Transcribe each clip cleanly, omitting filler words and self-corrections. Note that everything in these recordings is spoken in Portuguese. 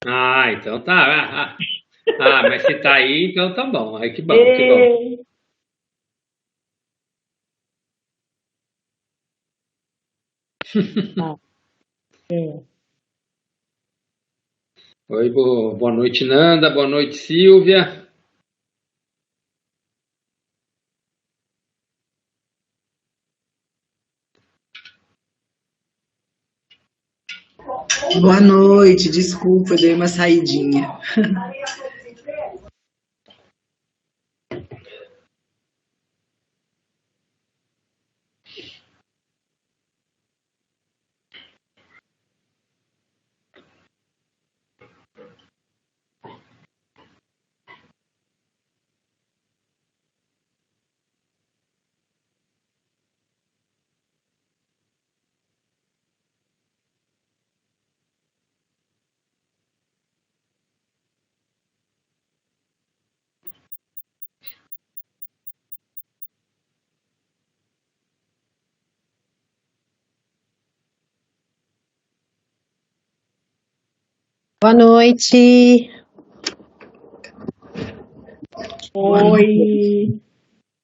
Ah, então tá. Mas se tá aí, então tá bom. Ai, que bom, que bom. E, ah, é. Oi, boa noite, Nanda. Boa noite, Silvia. Boa noite, desculpa, eu dei uma saidinha. Boa noite. Boa noite. Oi.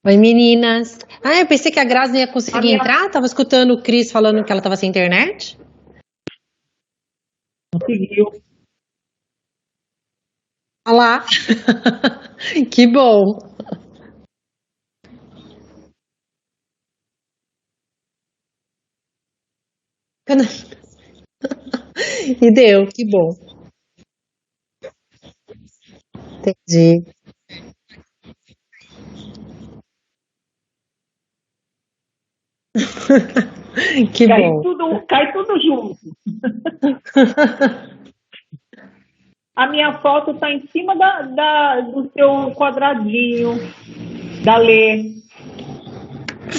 Oi, meninas. Eu pensei que a Grazi não ia A conseguir minha entrar. Tava escutando o Cris falando que ela tava sem internet. conseguiu. Olha lá. Que bom. E deu, que bom. Entendi. Que bom. Cai tudo junto. A minha foto está em cima do seu quadradinho, da Lê.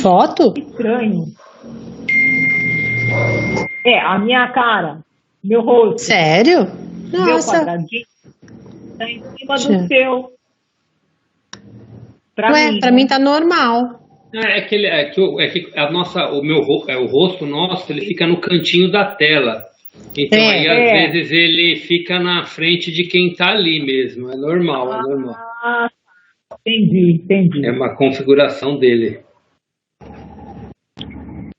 Foto? Estranho. É, a minha cara, meu rosto, Sério? meu Nossa. quadradinho, está em cima do Tchê. seu. Para Ué, mim, pra mim né? tá normal. O rosto nosso, ele fica no cantinho da tela. Então aí É. às É. vezes ele fica na frente de quem tá ali mesmo. É normal, é normal. Ah, entendi, É entendi. uma configuração dele.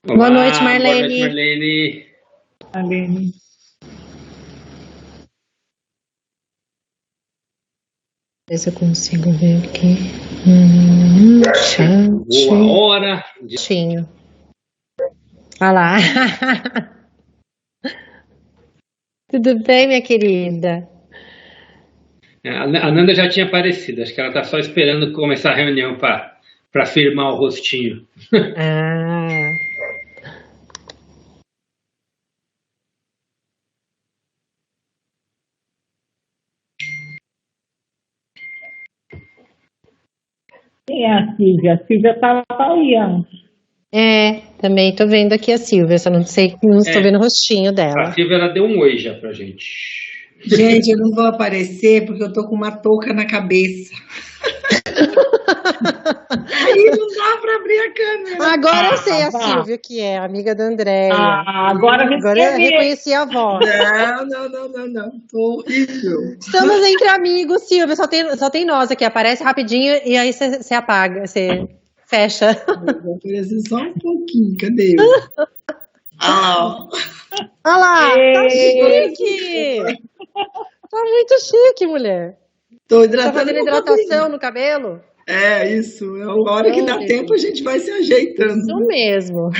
Boa noite, Olá, boa noite, Marlene. Marlene. Aline. Ver se eu consigo ver aqui. Boa hora. Chatinho. Olha lá. Tudo bem, minha querida? A Nanda já tinha aparecido. Acho que ela tá só esperando começar a reunião para firmar o rostinho. Ah, Quem é a Silvia? A Silvia estava aí antes. também tô vendo aqui a Silvia, só não sei, não estou É, vendo o rostinho a dela. Silvia ela deu um oi já pra gente. Gente, eu não vou aparecer porque eu tô com uma touca na cabeça. Aí não dá pra abrir a câmera. Agora eu sei a Vá. Silvia que é, amiga da Andréia. Agora Agora eu resolvi. reconheci a voz. Não. Tô horrível. Estamos entre amigos, Silvia, só tem nós aqui, aparece rapidinho e aí você apaga, você fecha. Vou aparecer só um pouquinho. Cadê eu? Ah, Olha lá, tá Ê, chique! Tá muito chique, mulher. tô Tá hidratando fazendo meu hidratação cabelo. no cabelo? É isso. É a hora que Oh, dá tempo delícia. a gente vai se ajeitando, Isso né? mesmo,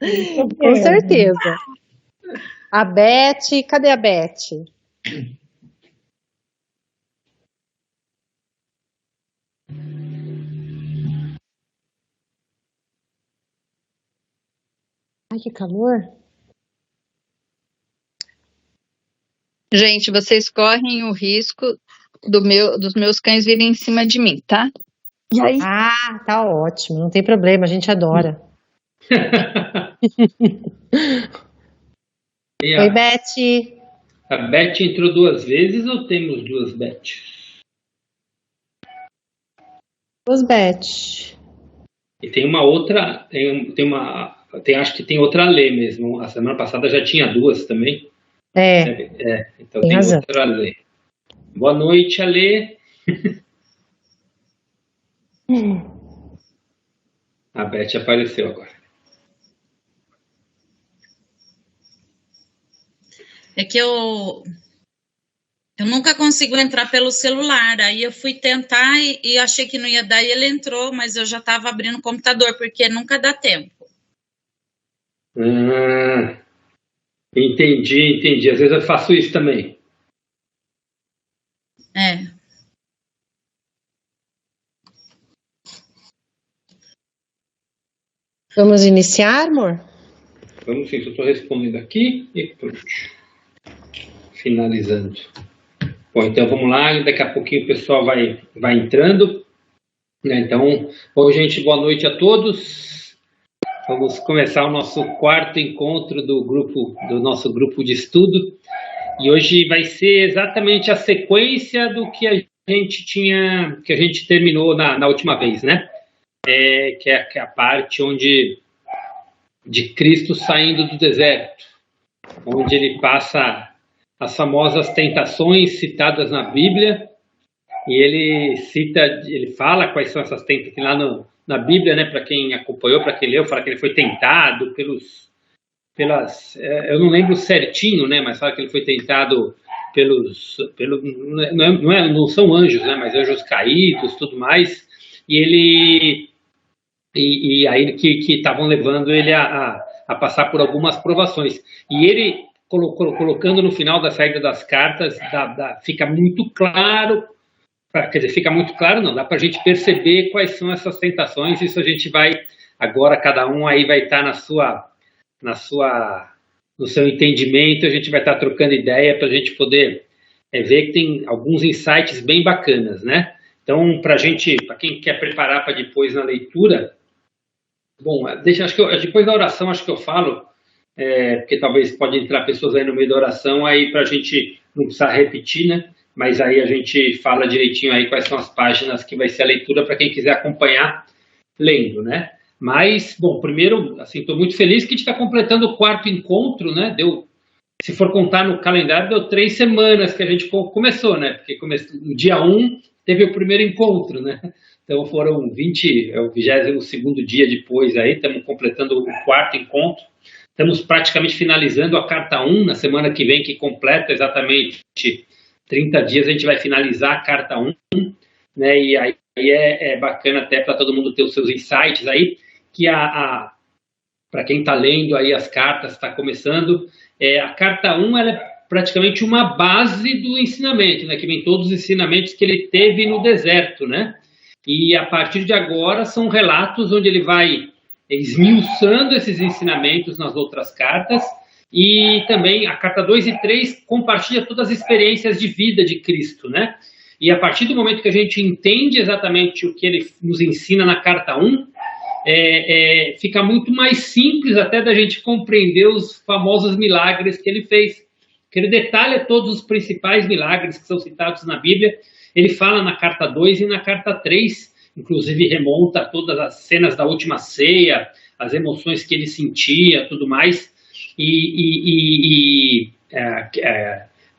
isso com mesmo. certeza. A Beth, cadê a Beth? Ai, que calor. Gente, vocês correm o risco dos meus cães virem em cima de mim, tá? E aí? Ah, tá ótimo, não tem problema, a gente adora. E Oi, Beth. a Beth entrou duas vezes ou temos duas Beths? Os Beth. E tem uma outra, acho que tem outra Lê mesmo. A semana passada já tinha duas também. Então tem tem razão. outra Alê. Boa noite, Alê. A Beth apareceu agora. É que eu nunca consigo entrar pelo celular. Aí eu fui tentar e achei que não ia dar e ele entrou, mas eu já estava abrindo o computador, porque nunca dá tempo. Entendi. Às vezes eu faço isso também. Vamos iniciar, amor? Vamos sim, eu estou respondendo aqui e pronto. Finalizando. Bom, então vamos lá, daqui a pouquinho o pessoal vai entrando. Então, bom, gente, boa noite a todos. Vamos começar o nosso quarto encontro do nosso grupo de estudo. E hoje vai ser exatamente a sequência do que a gente terminou na última vez, né? Que é a parte de Cristo saindo do deserto, onde ele passa as famosas tentações citadas na Bíblia, e ele fala quais são essas tentações lá na Bíblia, né? Para quem acompanhou, para quem leu, fala que ele foi tentado eu não lembro certinho, né? Mas fala que ele foi tentado não são anjos, né? Mas anjos caídos, tudo mais, e aí que estavam levando ele a passar por algumas provações. E ele colocando no final da saída das cartas, fica muito claro, quer dizer, fica muito claro, não, dá para a gente perceber quais são essas tentações. Isso a gente vai, agora cada um aí vai estar no seu entendimento, a gente vai estar trocando ideia para a gente poder ver que tem alguns insights bem bacanas, né? Então, para quem quer preparar para depois na leitura, bom, acho que depois da oração acho que eu falo, porque talvez pode entrar pessoas aí no meio da oração, aí para a gente não precisar repetir, né? Mas aí a gente fala direitinho aí quais são as páginas que vai ser a leitura para quem quiser acompanhar lendo, né? Mas, bom, primeiro, assim, estou muito feliz que a gente está completando o quarto encontro, né? Se for contar no calendário, deu 3 semanas que a gente começou, né? Porque no dia 1 teve o primeiro encontro, né? Então foram o 22º dia depois aí, estamos completando o quarto encontro. Estamos praticamente finalizando a carta 1, na semana que vem, que completa exatamente 30 dias, a gente vai finalizar a carta 1, né? E aí é bacana até para todo mundo ter os seus insights aí, que para quem está lendo aí as cartas, está começando, a carta 1 ela é praticamente uma base do ensinamento, né? Que vem todos os ensinamentos que ele teve no deserto, né? E a partir de agora são relatos onde ele vai esmiuçando esses ensinamentos nas outras cartas, e também a carta 2 e 3 compartilha todas as experiências de vida de Cristo, né? E a partir do momento que a gente entende exatamente o que ele nos ensina na carta 1, fica muito mais simples até da gente compreender os famosos milagres que ele fez. Que ele detalha todos os principais milagres que são citados na Bíblia. Ele fala na carta 2 e na carta 3, inclusive remonta a todas as cenas da última ceia, as emoções que ele sentia, tudo mais.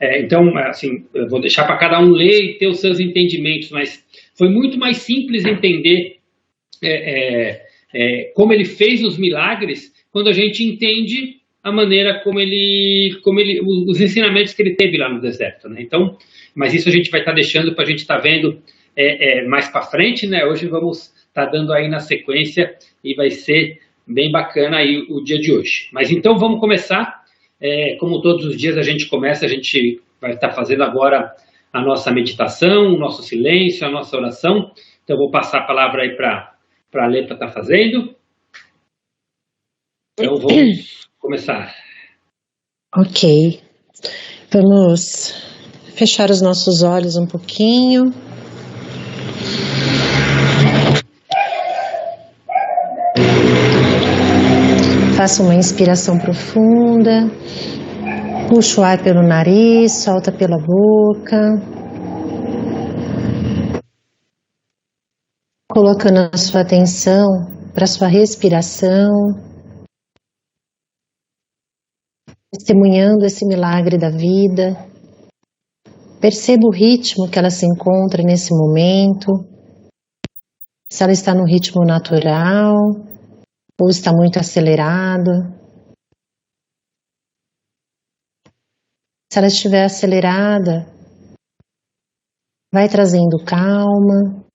Então, assim, eu vou deixar para cada um ler e ter os seus entendimentos, mas foi muito mais simples entender como ele fez os milagres quando a gente entende a maneira como os ensinamentos que ele teve lá no deserto, né? Então, mas isso a gente vai estar deixando para a gente estar vendo mais para frente, né? Hoje vamos estar dando aí na sequência e vai ser bem bacana aí o dia de hoje. Mas então vamos começar. Como todos os dias a gente vai estar fazendo agora a nossa meditação, o nosso silêncio, a nossa oração. Então eu vou passar a palavra aí para a Lê para estar fazendo. Então vamos começar. Ok. Vamos fechar os nossos olhos um pouquinho. Faça uma inspiração profunda. Puxa o ar pelo nariz, solta pela boca. Colocando a sua atenção para a sua respiração. testemunhando esse milagre da vida. Perceba o ritmo que ela se encontra nesse momento, se ela está no ritmo natural ou está muito acelerada. Se ela estiver acelerada, vai trazendo calma,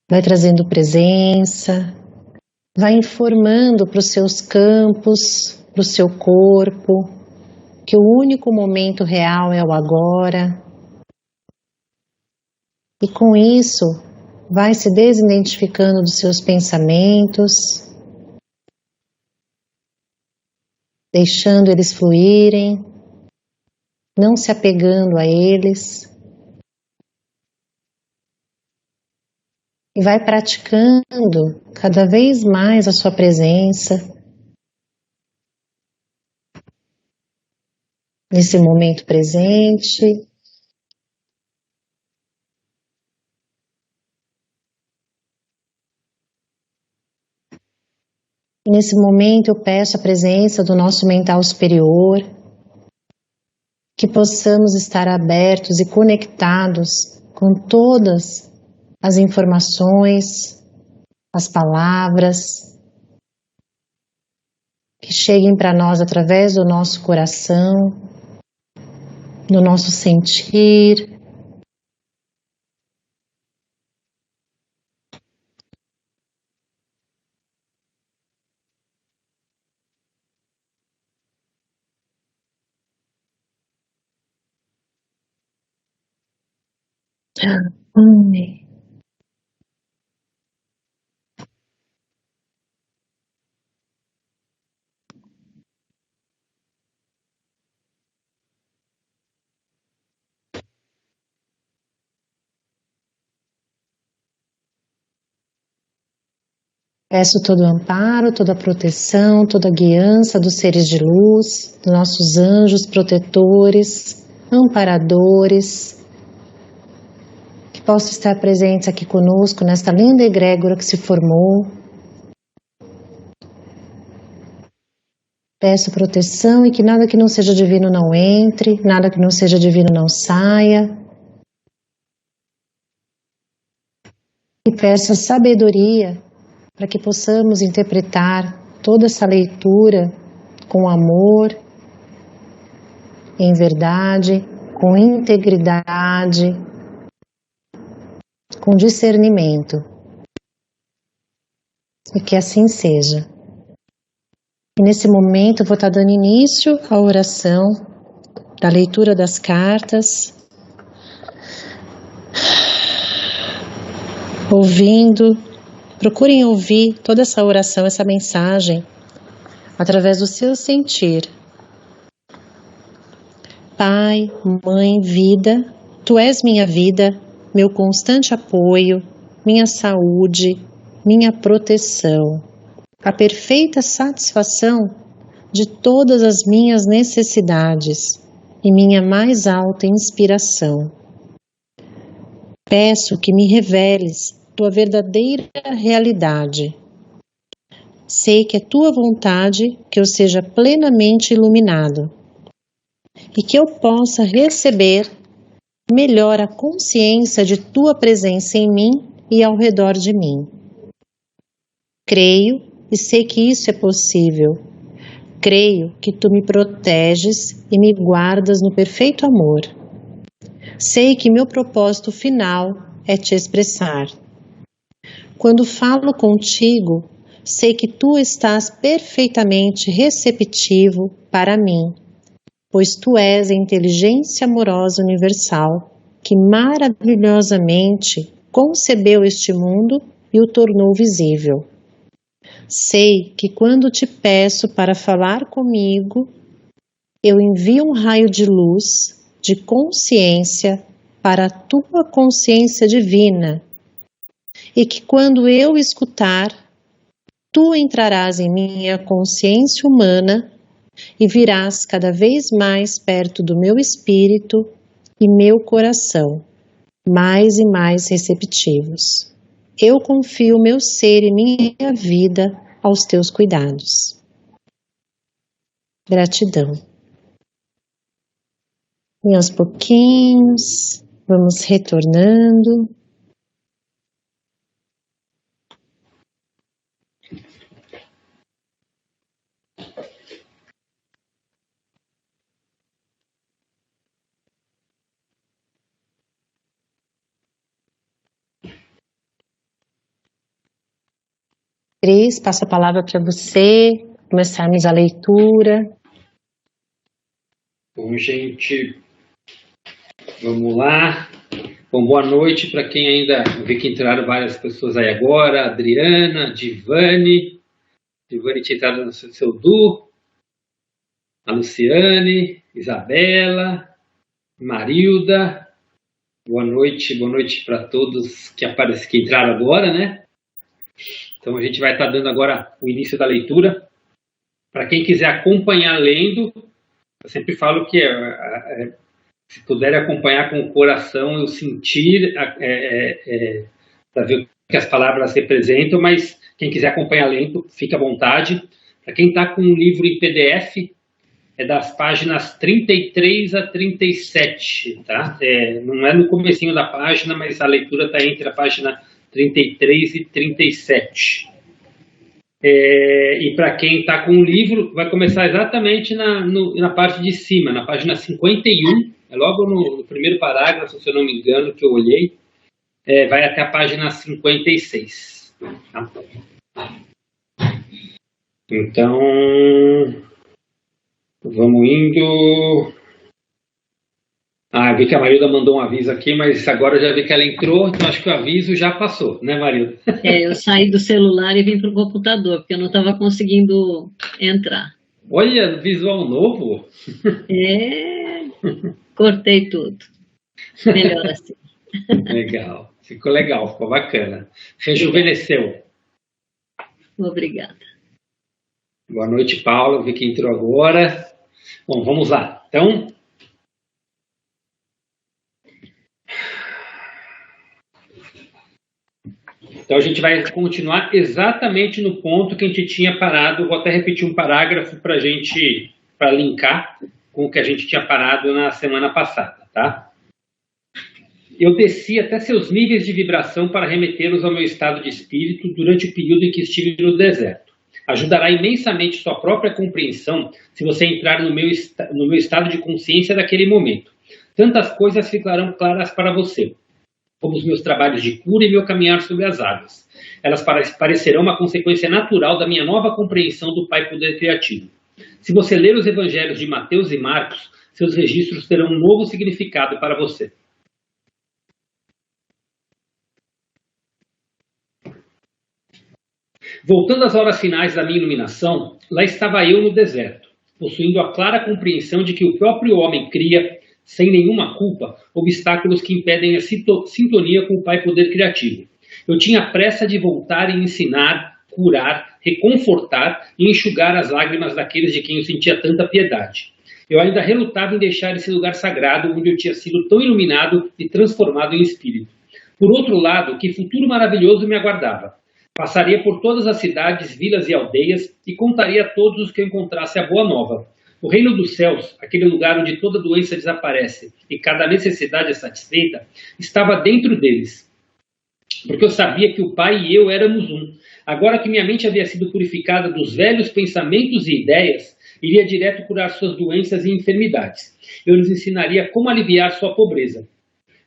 vai trazendo presença, vai informando para os seus campos, para o seu corpo, que o único momento real é o agora. E com isso, vai se desidentificando dos seus pensamentos, deixando eles fluírem, não se apegando a eles. E vai praticando cada vez mais a sua presença nesse momento presente. E nesse momento eu peço a presença do nosso mental superior, que possamos estar abertos e conectados com todas as informações, as palavras que cheguem para nós através do nosso coração, do nosso sentir. Amém. Peço todo o amparo, toda a proteção, toda a guiança dos seres de luz, dos nossos anjos protetores, amparadores, que possam estar presentes aqui conosco nesta linda egrégora que se formou. Peço proteção e que nada que não seja divino não entre, nada que não seja divino não saia. E peço a sabedoria para que possamos interpretar toda essa leitura com amor, em verdade, com integridade, com discernimento. E que assim seja. E nesse momento eu vou estar dando início à oração da leitura das cartas, procurem ouvir toda essa oração, essa mensagem, através do seu sentir. Pai, Mãe, Vida, Tu és minha vida, meu constante apoio, minha saúde, minha proteção, a perfeita satisfação de todas as minhas necessidades e minha mais alta inspiração. Peço que me reveles Tua verdadeira realidade. Sei que é Tua vontade que eu seja plenamente iluminado e que eu possa receber melhor a consciência de Tua presença em mim e ao redor de mim. Creio e sei que isso é possível. Creio que Tu me proteges e me guardas no perfeito amor. Sei que meu propósito final é Te expressar. Quando falo contigo, sei que Tu estás perfeitamente receptivo para mim, pois Tu és a inteligência amorosa universal que maravilhosamente concebeu este mundo e o tornou visível. Sei que quando Te peço para falar comigo, eu envio um raio de luz, de consciência para a Tua consciência divina, e que quando eu escutar, Tu entrarás em minha consciência humana e virás cada vez mais perto do meu espírito e meu coração, mais e mais receptivos. Eu confio meu ser e minha vida aos Teus cuidados. Gratidão. E aos pouquinhos, vamos retornando. Cris, passo a palavra para você, começarmos a leitura. Bom, gente, vamos lá. Bom, boa noite para quem ainda... Eu vi que entraram várias pessoas aí agora. Adriana, Divane tinha entrado no seu Du, a Luciane, Isabela, Marilda. Boa noite para todos que entraram agora, né? Então a gente vai estar dando agora o início da leitura. Para quem quiser acompanhar lendo, eu sempre falo que se puder acompanhar com o coração e o sentir, para ver o que as palavras representam, mas quem quiser acompanhar lendo, fique à vontade. Para quem está com um livro em PDF, é das páginas 33 a 37, tá? Não é no comecinho da página, mas a leitura está entre a página 33 e 37. E para quem está com o livro, vai começar exatamente na parte de cima, na página 51, é logo no primeiro parágrafo, se eu não me engano, que eu olhei, vai até a página 56. Tá? Então, vamos indo. Vi que a Marilda mandou um aviso aqui, mas agora eu já vi que ela entrou, então acho que o aviso já passou, né, Marilda? Eu saí do celular e vim para o computador, porque eu não estava conseguindo entrar. Olha, visual novo. Cortei tudo. Melhor assim. Legal, ficou bacana. Rejuvenesceu. Obrigada. Boa noite, Paula, vi que entrou agora. Bom, vamos lá. Então a gente vai continuar exatamente no ponto que a gente tinha parado. Vou até repetir um parágrafo para linkar com o que a gente tinha parado na semana passada, tá? Eu desci até seus níveis de vibração para remetê-los ao meu estado de espírito durante o período em que estive no deserto. Ajudará imensamente sua própria compreensão se você entrar no meu estado de consciência daquele momento. Tantas coisas ficarão claras para você, como os meus trabalhos de cura e meu caminhar sobre as águas. Elas parecerão uma consequência natural da minha nova compreensão do Pai Poder Criativo. Se você ler os evangelhos de Mateus e Marcos, seus registros terão um novo significado para você. Voltando às horas finais da minha iluminação, lá estava eu no deserto, possuindo a clara compreensão de que o próprio homem cria, sem nenhuma culpa, obstáculos que impedem a sintonia com o Pai Poder Criativo. Eu tinha pressa de voltar e ensinar, curar, reconfortar e enxugar as lágrimas daqueles de quem eu sentia tanta piedade. Eu ainda relutava em deixar esse lugar sagrado onde eu tinha sido tão iluminado e transformado em espírito. Por outro lado, que futuro maravilhoso me aguardava. Passaria por todas as cidades, vilas e aldeias e contaria a todos os que eu encontrasse a boa nova. O reino dos céus, aquele lugar onde toda doença desaparece e cada necessidade é satisfeita, estava dentro deles. Porque eu sabia que o Pai e eu éramos um. Agora que minha mente havia sido purificada dos velhos pensamentos e ideias, iria direto curar suas doenças e enfermidades. Eu lhes ensinaria como aliviar sua pobreza.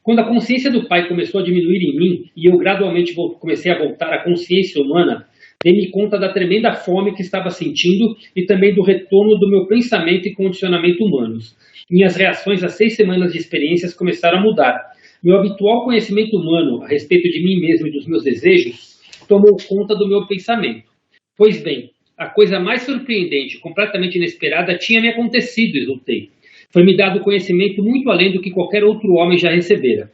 Quando a consciência do Pai começou a diminuir em mim e eu gradualmente comecei a voltar à consciência humana, dei-me conta da tremenda fome que estava sentindo e também do retorno do meu pensamento e condicionamento humanos. Minhas reações às 6 semanas de experiências começaram a mudar. Meu habitual conhecimento humano a respeito de mim mesmo e dos meus desejos tomou conta do meu pensamento. Pois bem, a coisa mais surpreendente, completamente inesperada, tinha me acontecido, exultei. Foi-me dado conhecimento muito além do que qualquer outro homem já recebera.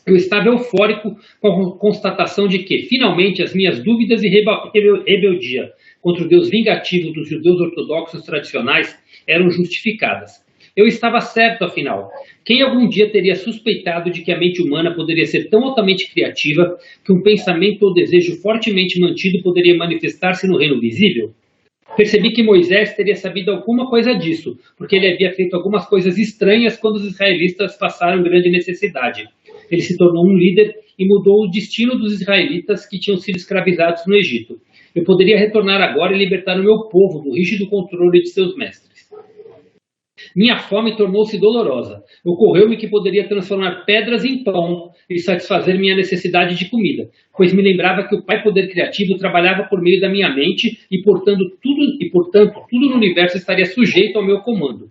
Eu estava eufórico com a constatação de que, finalmente, as minhas dúvidas e rebeldia contra o Deus vingativo dos judeus ortodoxos tradicionais eram justificadas. Eu estava certo, afinal. Quem algum dia teria suspeitado de que a mente humana poderia ser tão altamente criativa que um pensamento ou desejo fortemente mantido poderia manifestar-se no reino visível? Percebi que Moisés teria sabido alguma coisa disso, porque ele havia feito algumas coisas estranhas quando os israelitas passaram grande necessidade. Ele se tornou um líder e mudou o destino dos israelitas que tinham sido escravizados no Egito. Eu poderia retornar agora e libertar o meu povo do rígido controle de seus mestres. Minha fome tornou-se dolorosa. Ocorreu-me que poderia transformar pedras em pão e satisfazer minha necessidade de comida, pois me lembrava que o Pai Poder Criativo trabalhava por meio da minha mente e, portanto, tudo no universo estaria sujeito ao meu comando.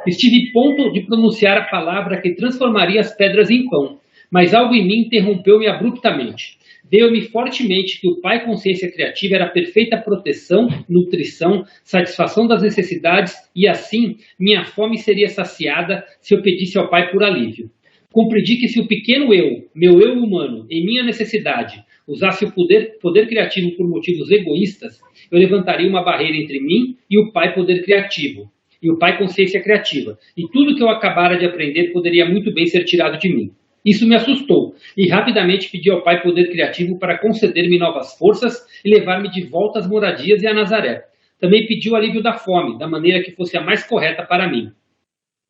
Estive ponto de pronunciar a palavra que transformaria as pedras em pão, mas algo em mim interrompeu-me abruptamente. Veio-me fortemente que o Pai Consciência Criativa era perfeita proteção, nutrição, satisfação das necessidades e, assim, minha fome seria saciada se eu pedisse ao Pai por alívio. Compreendi que se o pequeno eu, meu eu humano, em minha necessidade, usasse o poder criativo por motivos egoístas, eu levantaria uma barreira entre mim e o Pai Poder Criativo, e o Pai Consciência Criativa, e tudo que eu acabara de aprender poderia muito bem ser tirado de mim. Isso me assustou, e rapidamente pedi ao Pai Poder Criativo para conceder-me novas forças e levar-me de volta às moradias e a Nazaré. Também pedi o alívio da fome, da maneira que fosse a mais correta para mim.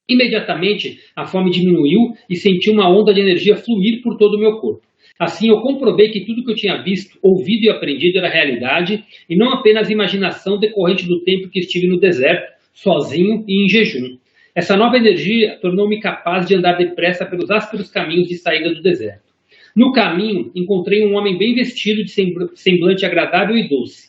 Imediatamente, a fome diminuiu e senti uma onda de energia fluir por todo o meu corpo. Assim, eu comprovei que tudo que eu tinha visto, ouvido e aprendido era realidade, e não apenas imaginação decorrente do tempo que estive no deserto, sozinho e em jejum. Essa nova energia tornou-me capaz de andar depressa pelos ásperos caminhos de saída do deserto. No caminho, encontrei um homem bem vestido, de semblante agradável e doce.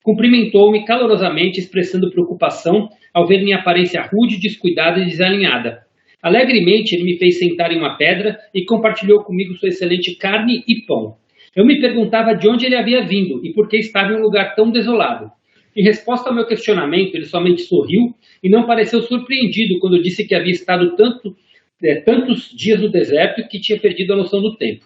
Cumprimentou-me calorosamente, expressando preocupação ao ver minha aparência rude, descuidada e desalinhada. Alegremente, ele me fez sentar em uma pedra e compartilhou comigo sua excelente carne e pão. Eu me perguntava de onde ele havia vindo e por que estava em um lugar tão desolado. Em resposta ao meu questionamento, ele somente sorriu e não pareceu surpreendido quando eu disse que havia estado tantos dias no deserto que tinha perdido a noção do tempo.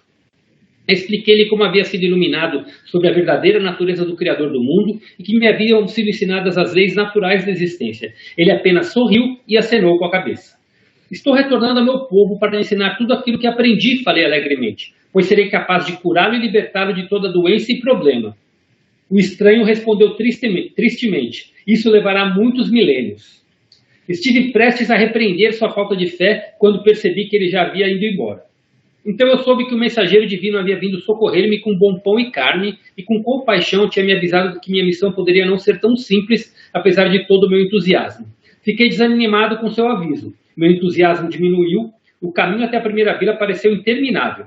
Expliquei-lhe como havia sido iluminado sobre a verdadeira natureza do Criador do mundo e que me haviam sido ensinadas as leis naturais da existência. Ele apenas sorriu e acenou com a cabeça. Estou retornando ao meu povo para ensinar tudo aquilo que aprendi, falei alegremente, pois serei capaz de curá-lo e libertá-lo de toda doença e problema. O estranho respondeu tristemente, isso levará muitos milênios. Estive prestes a repreender sua falta de fé quando percebi que ele já havia ido embora. Então eu soube que o mensageiro divino havia vindo socorrer-me com bom pão e carne e com compaixão tinha me avisado que minha missão poderia não ser tão simples, apesar de todo o meu entusiasmo. Fiquei desanimado com seu aviso. Meu entusiasmo diminuiu, o caminho até a primeira vila pareceu interminável.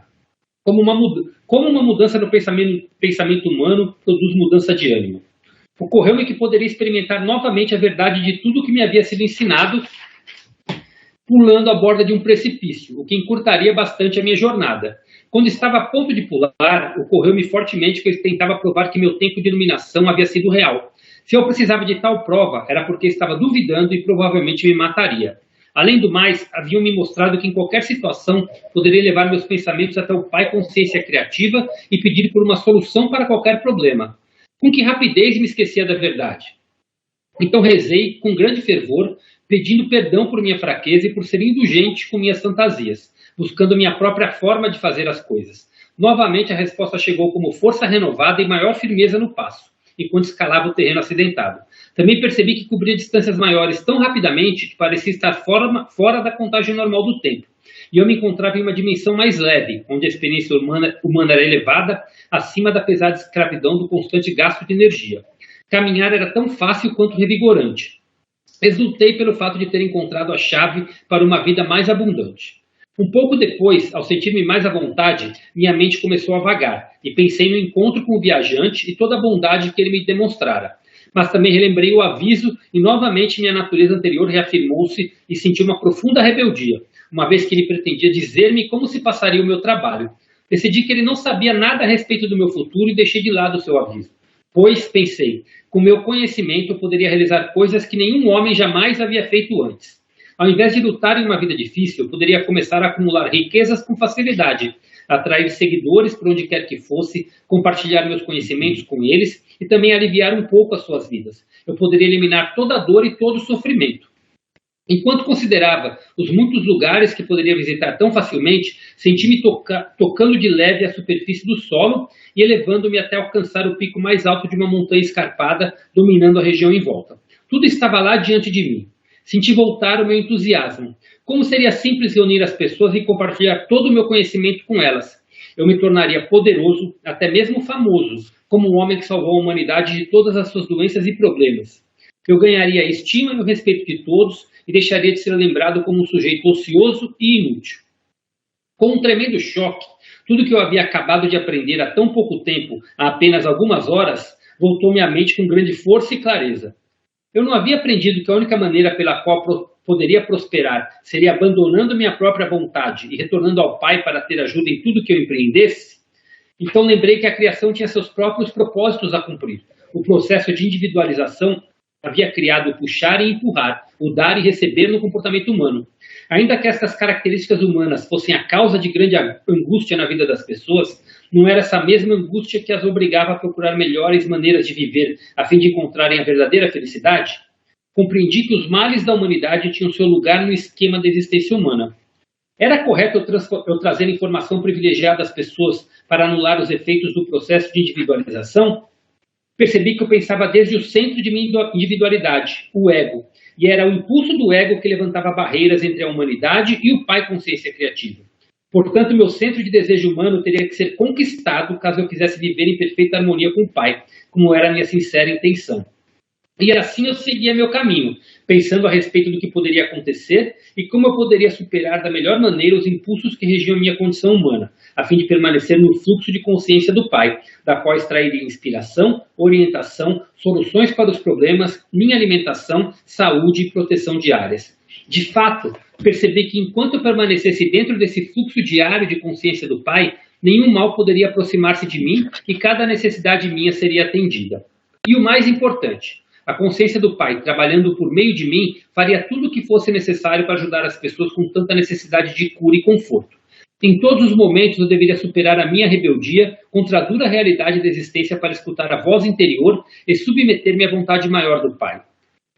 Como uma mudança no pensamento humano produz mudança de ânimo. Ocorreu-me que poderia experimentar novamente a verdade de tudo o que me havia sido ensinado, pulando a borda de um precipício, o que encurtaria bastante a minha jornada. Quando estava a ponto de pular, ocorreu-me fortemente que eu tentava provar que meu tempo de iluminação havia sido real. Se eu precisava de tal prova, era porque estava duvidando e provavelmente me mataria. Além do mais, haviam me mostrado que em qualquer situação poderia levar meus pensamentos até o Pai Consciência Criativa e pedir por uma solução para qualquer problema. Com que rapidez me esquecia da verdade. Então rezei com grande fervor, pedindo perdão por minha fraqueza e por ser indulgente com minhas fantasias, buscando minha própria forma de fazer as coisas. Novamente a resposta chegou como força renovada e maior firmeza no passo, enquanto escalava o terreno acidentado. Também percebi que cobria distâncias maiores tão rapidamente que parecia estar fora da contagem normal do tempo. E eu me encontrava em uma dimensão mais leve, onde a experiência humana era elevada, acima da pesada escravidão do constante gasto de energia. Caminhar era tão fácil quanto revigorante. Exultei pelo fato de ter encontrado a chave para uma vida mais abundante. Um pouco depois, ao sentir-me mais à vontade, minha mente começou a vagar, e pensei no encontro com o viajante e toda a bondade que ele me demonstrara. Mas também relembrei o aviso e novamente minha natureza anterior reafirmou-se e senti uma profunda rebeldia, uma vez que ele pretendia dizer-me como se passaria o meu trabalho. Decidi que ele não sabia nada a respeito do meu futuro e deixei de lado o seu aviso. Pois, pensei, com meu conhecimento eu poderia realizar coisas que nenhum homem jamais havia feito antes. Ao invés de lutar em uma vida difícil, eu poderia começar a acumular riquezas com facilidade, atrair seguidores por onde quer que fosse, compartilhar meus conhecimentos com eles e também aliviar um pouco as suas vidas. Eu poderia eliminar toda a dor e todo o sofrimento. Enquanto considerava os muitos lugares que poderia visitar tão facilmente, senti-me tocando de leve a superfície do solo e elevando-me até alcançar o pico mais alto de uma montanha escarpada, dominando a região em volta. Tudo estava lá diante de mim. Senti voltar o meu entusiasmo. Como seria simples reunir as pessoas e compartilhar todo o meu conhecimento com elas. Eu me tornaria poderoso, até mesmo famoso, como um homem que salvou a humanidade de todas as suas doenças e problemas. Eu ganharia a estima e o respeito de todos e deixaria de ser lembrado como um sujeito ocioso e inútil. Com um tremendo choque, tudo que eu havia acabado de aprender há tão pouco tempo, há apenas algumas horas, voltou-me à mente com grande força e clareza. Eu não havia aprendido que a única maneira pela qual poderia prosperar seria abandonando minha própria vontade e retornando ao Pai para ter ajuda em tudo que eu empreendesse? Então lembrei que a criação tinha seus próprios propósitos a cumprir. O processo de individualização havia criado o puxar e empurrar, o dar e receber no comportamento humano. Ainda que estas características humanas fossem a causa de grande angústia na vida das pessoas, não era essa mesma angústia que as obrigava a procurar melhores maneiras de viver, a fim de encontrarem a verdadeira felicidade? Compreendi que os males da humanidade tinham seu lugar no esquema da existência humana. Era correto eu trazer informação privilegiada às pessoas para anular os efeitos do processo de individualização? Percebi que eu pensava desde o centro de minha individualidade, o ego, e era o impulso do ego que levantava barreiras entre a humanidade e o Pai Consciência Criativa. Portanto, meu centro de desejo humano teria que ser conquistado caso eu quisesse viver em perfeita harmonia com o Pai, como era a minha sincera intenção. E assim eu seguia meu caminho, pensando a respeito do que poderia acontecer e como eu poderia superar da melhor maneira os impulsos que regiam minha condição humana, a fim de permanecer no fluxo de consciência do Pai, da qual extrairia inspiração, orientação, soluções para os problemas, minha alimentação, saúde e proteção diárias. De fato, percebi que enquanto eu permanecesse dentro desse fluxo diário de consciência do Pai, nenhum mal poderia aproximar-se de mim e cada necessidade minha seria atendida. E o mais importante, a consciência do Pai, trabalhando por meio de mim, faria tudo o que fosse necessário para ajudar as pessoas com tanta necessidade de cura e conforto. Em todos os momentos eu deveria superar a minha rebeldia contra a dura realidade da existência para escutar a voz interior e submeter-me à vontade maior do Pai.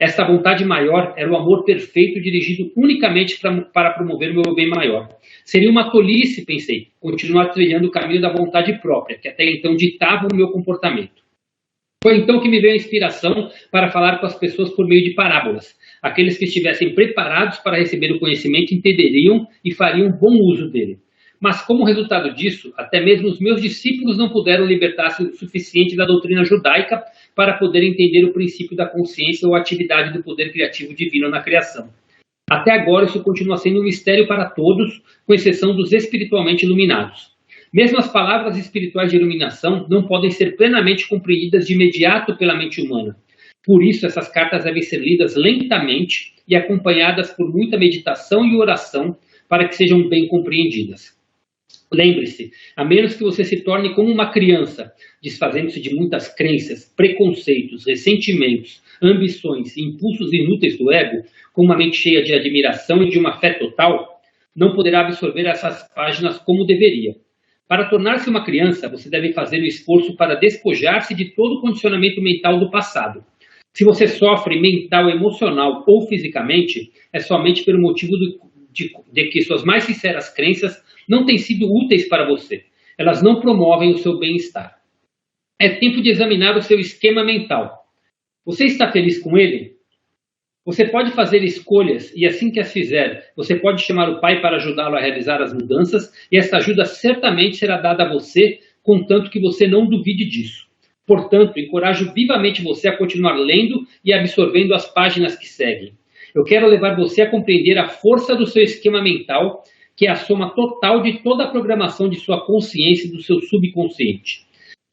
Esta vontade maior era o amor perfeito dirigido unicamente para promover o meu bem maior. Seria uma tolice, pensei, continuar trilhando o caminho da vontade própria, que até então ditava o meu comportamento. Foi então que me veio a inspiração para falar com as pessoas por meio de parábolas. Aqueles que estivessem preparados para receber o conhecimento entenderiam e fariam bom uso dele. Mas como resultado disso, até mesmo os meus discípulos não puderam libertar-se o suficiente da doutrina judaica para poder entender o princípio da consciência ou a atividade do poder criativo divino na criação. Até agora isso continua sendo um mistério para todos, com exceção dos espiritualmente iluminados. Mesmo as palavras espirituais de iluminação não podem ser plenamente compreendidas de imediato pela mente humana. Por isso, essas cartas devem ser lidas lentamente e acompanhadas por muita meditação e oração para que sejam bem compreendidas. Lembre-se, a menos que você se torne como uma criança, desfazendo-se de muitas crenças, preconceitos, ressentimentos, ambições e impulsos inúteis do ego, com uma mente cheia de admiração e de uma fé total, não poderá absorver essas páginas como deveria. Para tornar-se uma criança, você deve fazer o esforço para despojar-se de todo o condicionamento mental do passado. Se você sofre mental, emocional ou fisicamente, é somente pelo motivo de que suas mais sinceras crenças não têm sido úteis para você. Elas não promovem o seu bem-estar. É tempo de examinar o seu esquema mental. Você está feliz com ele? Você pode fazer escolhas e assim que as fizer, você pode chamar o Pai para ajudá-lo a realizar as mudanças e essa ajuda certamente será dada a você, contanto que você não duvide disso. Portanto, encorajo vivamente você a continuar lendo e absorvendo as páginas que seguem. Eu quero levar você a compreender a força do seu esquema mental, que é a soma total de toda a programação de sua consciência e do seu subconsciente.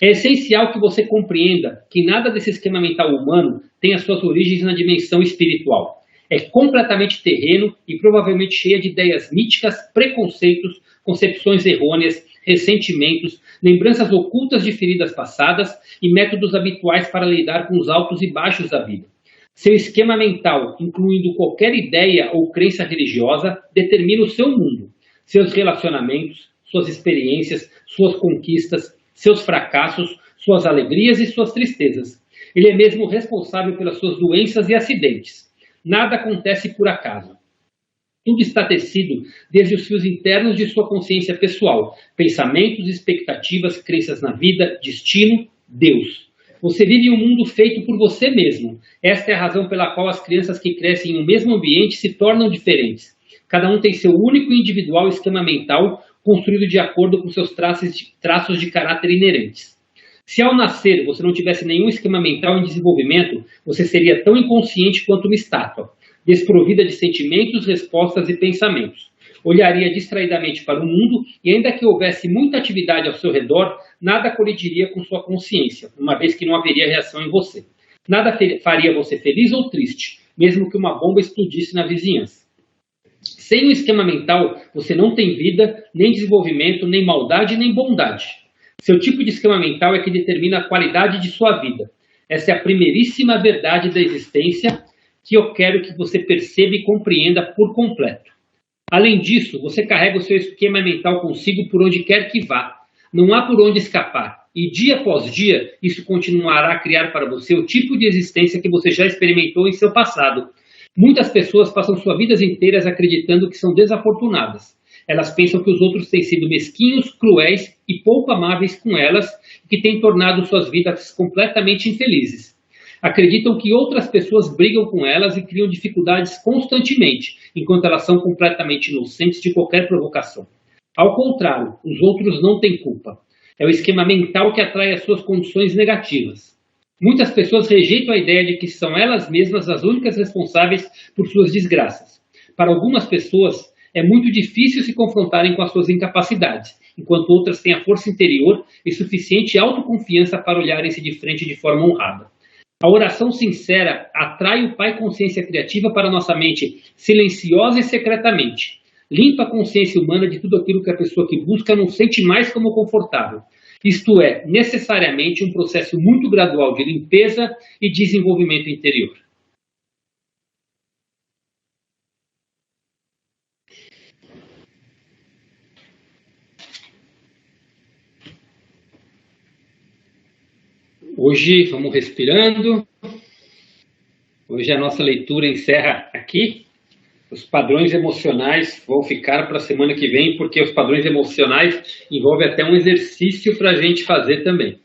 É essencial que você compreenda que nada desse esquema mental humano tem as suas origens na dimensão espiritual. É completamente terreno e provavelmente cheia de ideias míticas, preconceitos, concepções errôneas, ressentimentos, lembranças ocultas de feridas passadas e métodos habituais para lidar com os altos e baixos da vida. Seu esquema mental, incluindo qualquer ideia ou crença religiosa, determina o seu mundo, seus relacionamentos, suas experiências, suas conquistas, seus fracassos, suas alegrias e suas tristezas. Ele é mesmo responsável pelas suas doenças e acidentes. Nada acontece por acaso. Tudo está tecido desde os fios internos de sua consciência pessoal, pensamentos, expectativas, crenças na vida, destino, Deus. Você vive em um mundo feito por você mesmo. Esta é a razão pela qual as crianças que crescem em um mesmo ambiente se tornam diferentes. Cada um tem seu único e individual esquema mental construído de acordo com seus traços de caráter inerentes. Se ao nascer você não tivesse nenhum esquema mental em desenvolvimento, você seria tão inconsciente quanto uma estátua, desprovida de sentimentos, respostas e pensamentos. Olharia distraidamente para o mundo e, ainda que houvesse muita atividade ao seu redor, nada colidiria com sua consciência, uma vez que não haveria reação em você. Nada faria você feliz ou triste, mesmo que uma bomba explodisse na vizinhança. Sem um esquema mental, você não tem vida, nem desenvolvimento, nem maldade, nem bondade. Seu tipo de esquema mental é que determina a qualidade de sua vida. Essa é a primeiríssima verdade da existência que eu quero que você perceba e compreenda por completo. Além disso, você carrega o seu esquema mental consigo por onde quer que vá. Não há por onde escapar. E dia após dia, isso continuará a criar para você o tipo de existência que você já experimentou em seu passado. Muitas pessoas passam suas vidas inteiras acreditando que são desafortunadas. Elas pensam que os outros têm sido mesquinhos, cruéis e pouco amáveis com elas, e que têm tornado suas vidas completamente infelizes. Acreditam que outras pessoas brigam com elas e criam dificuldades constantemente, enquanto elas são completamente inocentes de qualquer provocação. Ao contrário, os outros não têm culpa. É o esquema mental que atrai as suas condições negativas. Muitas pessoas rejeitam a ideia de que são elas mesmas as únicas responsáveis por suas desgraças. Para algumas pessoas, é muito difícil se confrontarem com as suas incapacidades, enquanto outras têm a força interior e suficiente autoconfiança para olharem-se de frente de forma honrada. A oração sincera atrai o Pai Consciência Criativa para nossa mente silenciosa e secretamente. Limpa a consciência humana de tudo aquilo que a pessoa que busca não sente mais como confortável. Isto é, necessariamente, um processo muito gradual de limpeza e desenvolvimento interior. Hoje, vamos respirando. Hoje a nossa leitura encerra aqui. Os padrões emocionais vão ficar para a semana que vem, porque os padrões emocionais envolvem até um exercício para a gente fazer também.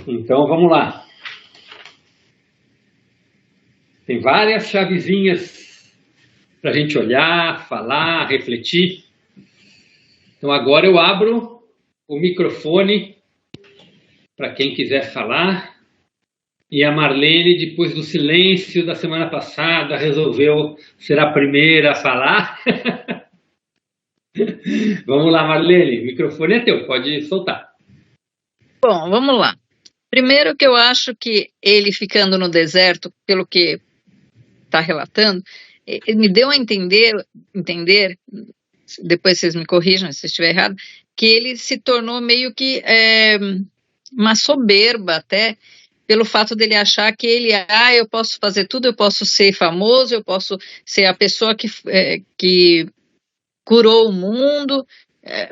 Então, vamos lá. Tem várias chavezinhas para a gente olhar, falar, refletir. Então, agora eu abro o microfone para quem quiser falar. E a Marlene, depois do silêncio da semana passada, resolveu ser a primeira a falar. Vamos lá, Marlene, o microfone é teu, pode soltar. Bom, vamos lá. Primeiro que eu acho que ele ficando no deserto, pelo que está relatando, ele me deu a entender, depois vocês me corrijam se eu estiver errado, que ele se tornou meio que uma soberba até, pelo fato dele achar que ele, eu posso fazer tudo, eu posso ser famoso, eu posso ser a pessoa que curou o mundo.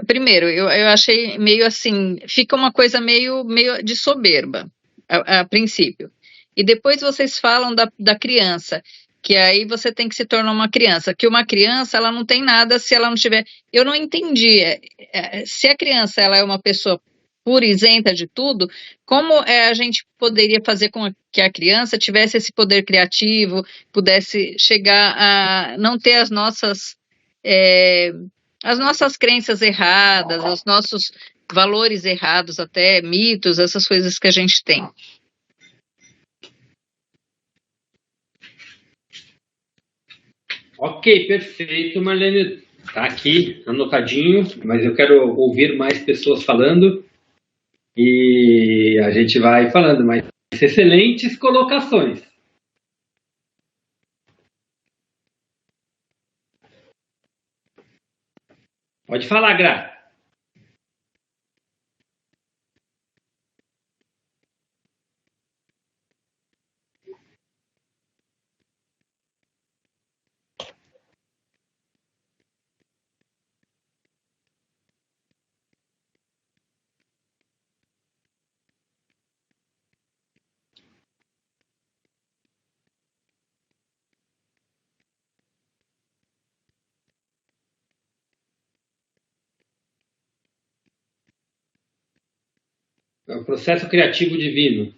Primeiro, eu achei meio assim, fica uma coisa meio de soberba, a princípio. E depois vocês falam da criança, que aí você tem que se tornar uma criança, que uma criança, ela não tem nada se ela não tiver... Eu não entendi, se a criança ela é uma pessoa pura, isenta de tudo, como a gente poderia fazer com que a criança tivesse esse poder criativo, pudesse chegar a não ter as nossas crenças erradas, os nossos valores errados, até mitos, essas coisas que a gente tem. Ok, perfeito, Marlene. Está aqui anotadinho, mas eu quero ouvir mais pessoas falando. E a gente vai falando, mas excelentes colocações. Pode falar, Gra. É o processo criativo divino.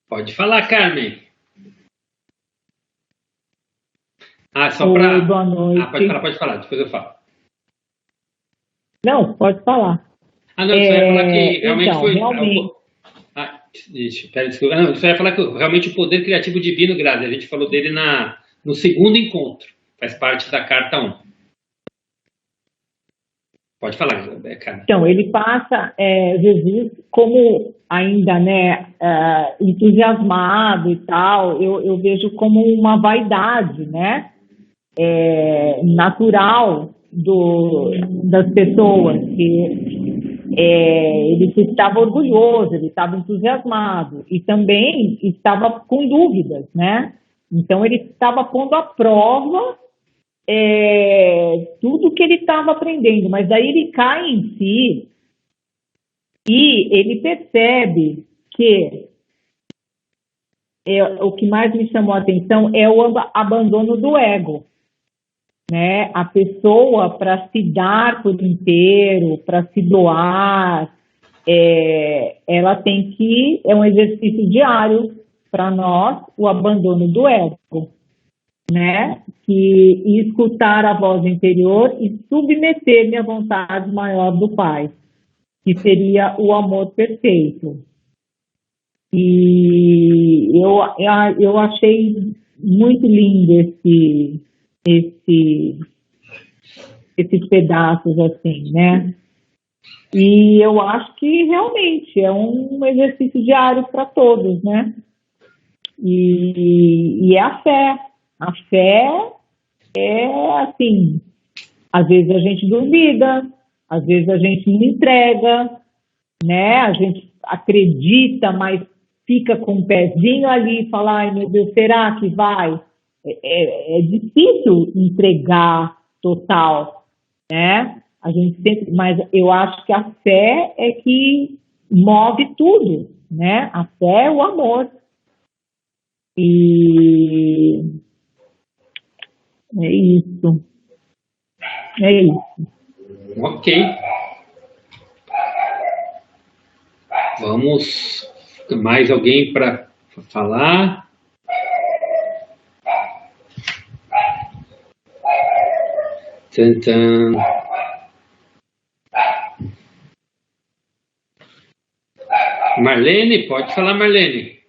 Pode falar, Carmen. Só Oi, para. boa noite. Pode falar, depois eu falo. Não, pode falar. Não, você vai falar que realmente então, foi. realmente. Desculpa. Não, você vai falar que realmente o poder criativo divino, Grazi, a gente falou dele no segundo encontro. Faz parte da carta 1. Pode falar, Carmen. Então, ele passa Jesus como ainda, né, entusiasmado e tal, eu vejo como uma vaidade, né, natural das pessoas, que ele estava orgulhoso, ele estava entusiasmado e também estava com dúvidas, né, então ele estava pondo à prova tudo que ele estava aprendendo, mas daí ele cai em si e ele percebe que o que mais me chamou a atenção é o abandono do ego, né? A pessoa, para se dar por inteiro, para se doar, ela tem que, é um exercício diário para nós, o abandono do ego, né? E escutar a voz interior e submeter-me à vontade maior do Pai, que seria o amor perfeito. E eu achei muito lindo esses pedaços assim, né? E eu acho que realmente é um exercício diário para todos, né? E é a fé. A fé é assim, às vezes a gente duvida, às vezes a gente não entrega, né? A gente acredita, mas fica com o pezinho ali e fala, ai meu Deus, será que vai? É difícil entregar total, né? A gente sempre, mas eu acho que a fé é que move tudo, né? A fé é o amor. E é isso. É isso. Ok. Vamos. Mais alguém para falar? Tantan. Marlene, pode falar, Marlene.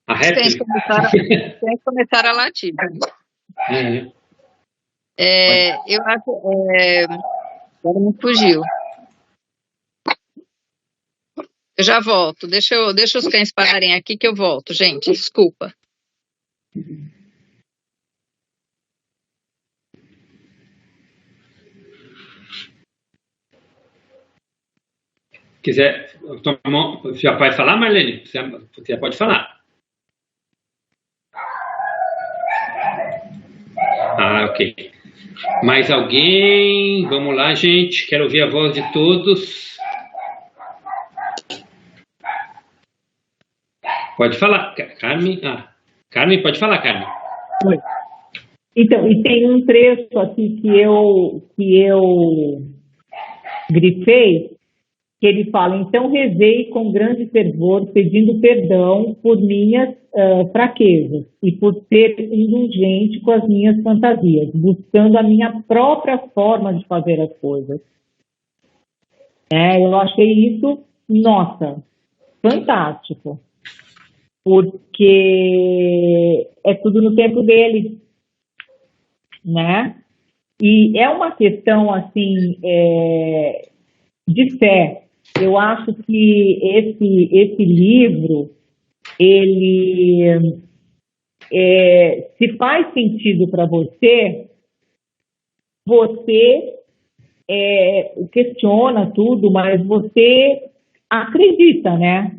A Tem que começar a latir. Eu acho Agora me fugiu. Eu já volto. Deixa os cães pararem aqui que eu volto, gente. Desculpa. Quiser, já pode falar, Marlene? Você pode falar. Ah, ok. Mais alguém? Vamos lá, gente. Quero ouvir a voz de todos. Pode falar, Carmen. Carmen, pode falar, Carmen. Oi. Então, e tem um trecho aqui que eu grifei, que ele fala: então rezei com grande fervor, pedindo perdão por minhas fraquezas e por ser indulgente com as minhas fantasias, buscando a minha própria forma de fazer as coisas. Eu achei isso, nossa, fantástico, porque é tudo no tempo dele, né? E é uma questão, assim, de fé. Eu acho que esse livro, ele, se faz sentido para você questiona tudo, mas você acredita, né?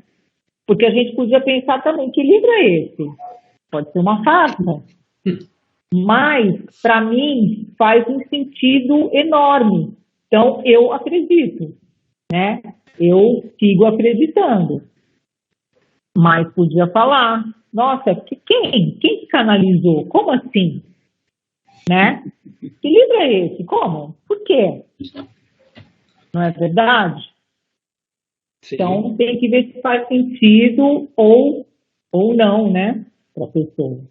Porque a gente podia pensar também, que livro é esse? Pode ser uma farsa. Mas, para mim, faz um sentido enorme. Então, eu acredito, né? Eu sigo acreditando. Mas podia falar: nossa, quem canalizou? Como assim? Né? Que livro é esse? Como? Por quê? Não é verdade? Sim. Então, tem que ver se faz sentido ou não, né? Para a pessoa.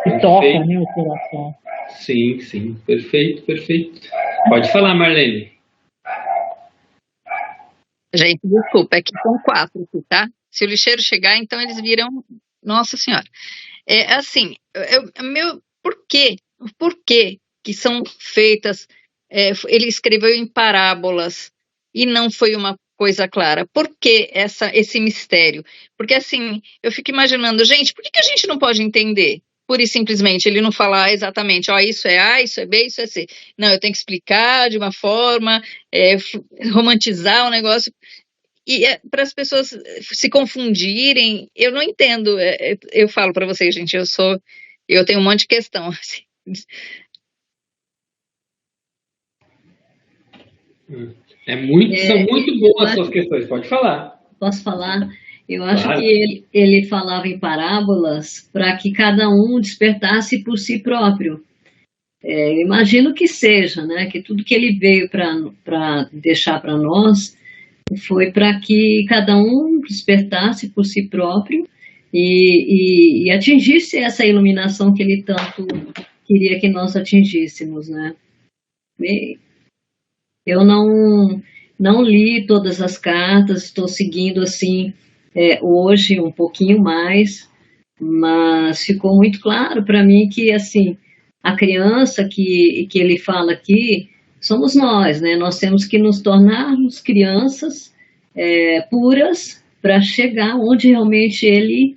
Que toca, né, o coração. Sim. Perfeito. Pode falar, Marlene. Gente, desculpa, é que são 4 aqui, tá? Se o lixeiro chegar, então eles viram... Nossa Senhora. Assim, por que que são feitas... ele escreveu em parábolas e não foi uma coisa clara. Por que esse mistério? Porque, assim, eu fico imaginando, gente, por que a gente não pode entender? Pura e simplesmente, ele não falar exatamente, isso é A, isso é B, isso é C. Não, eu tenho que explicar de uma forma, romantizar o negócio, e para as pessoas se confundirem. Eu não entendo. Eu falo para vocês, gente, eu tenho um monte de questão. Assim. São muito boas as suas questões, pode falar. Posso falar? Eu acho que ele falava em parábolas para que cada um despertasse por si próprio. Imagino que seja, né? Que tudo que ele veio para deixar para nós foi para que cada um despertasse por si próprio e atingisse essa iluminação que ele tanto queria que nós atingíssemos, né? Eu não li todas as cartas, estou seguindo assim hoje um pouquinho mais, mas ficou muito claro para mim que assim a criança que ele fala aqui somos nós, né? Nós temos que nos tornarmos crianças puras para chegar onde realmente ele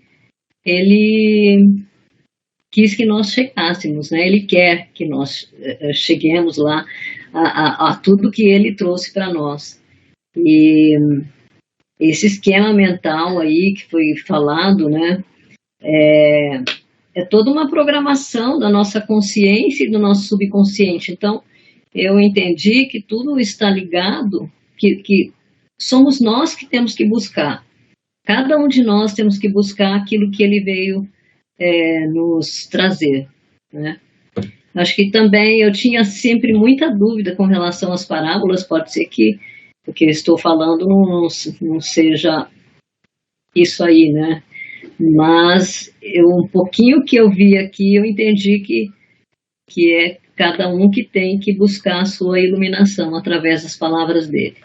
quis que nós chegássemos, né? Ele quer que nós cheguemos lá a tudo que ele trouxe para nós. E esse esquema mental aí que foi falado, né? É toda uma programação da nossa consciência e do nosso subconsciente. Então, eu entendi que tudo está ligado, que somos nós que temos que buscar. Cada um de nós temos que buscar aquilo que ele veio nos trazer, né? Acho que também eu tinha sempre muita dúvida com relação às parábolas. Pode ser que o que eu estou falando não seja isso aí, né? Mas um pouquinho que eu vi aqui, eu entendi que é cada um que tem que buscar a sua iluminação através das palavras dele.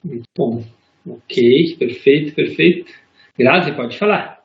Muito bom. Ok, perfeito. Grazi, pode falar.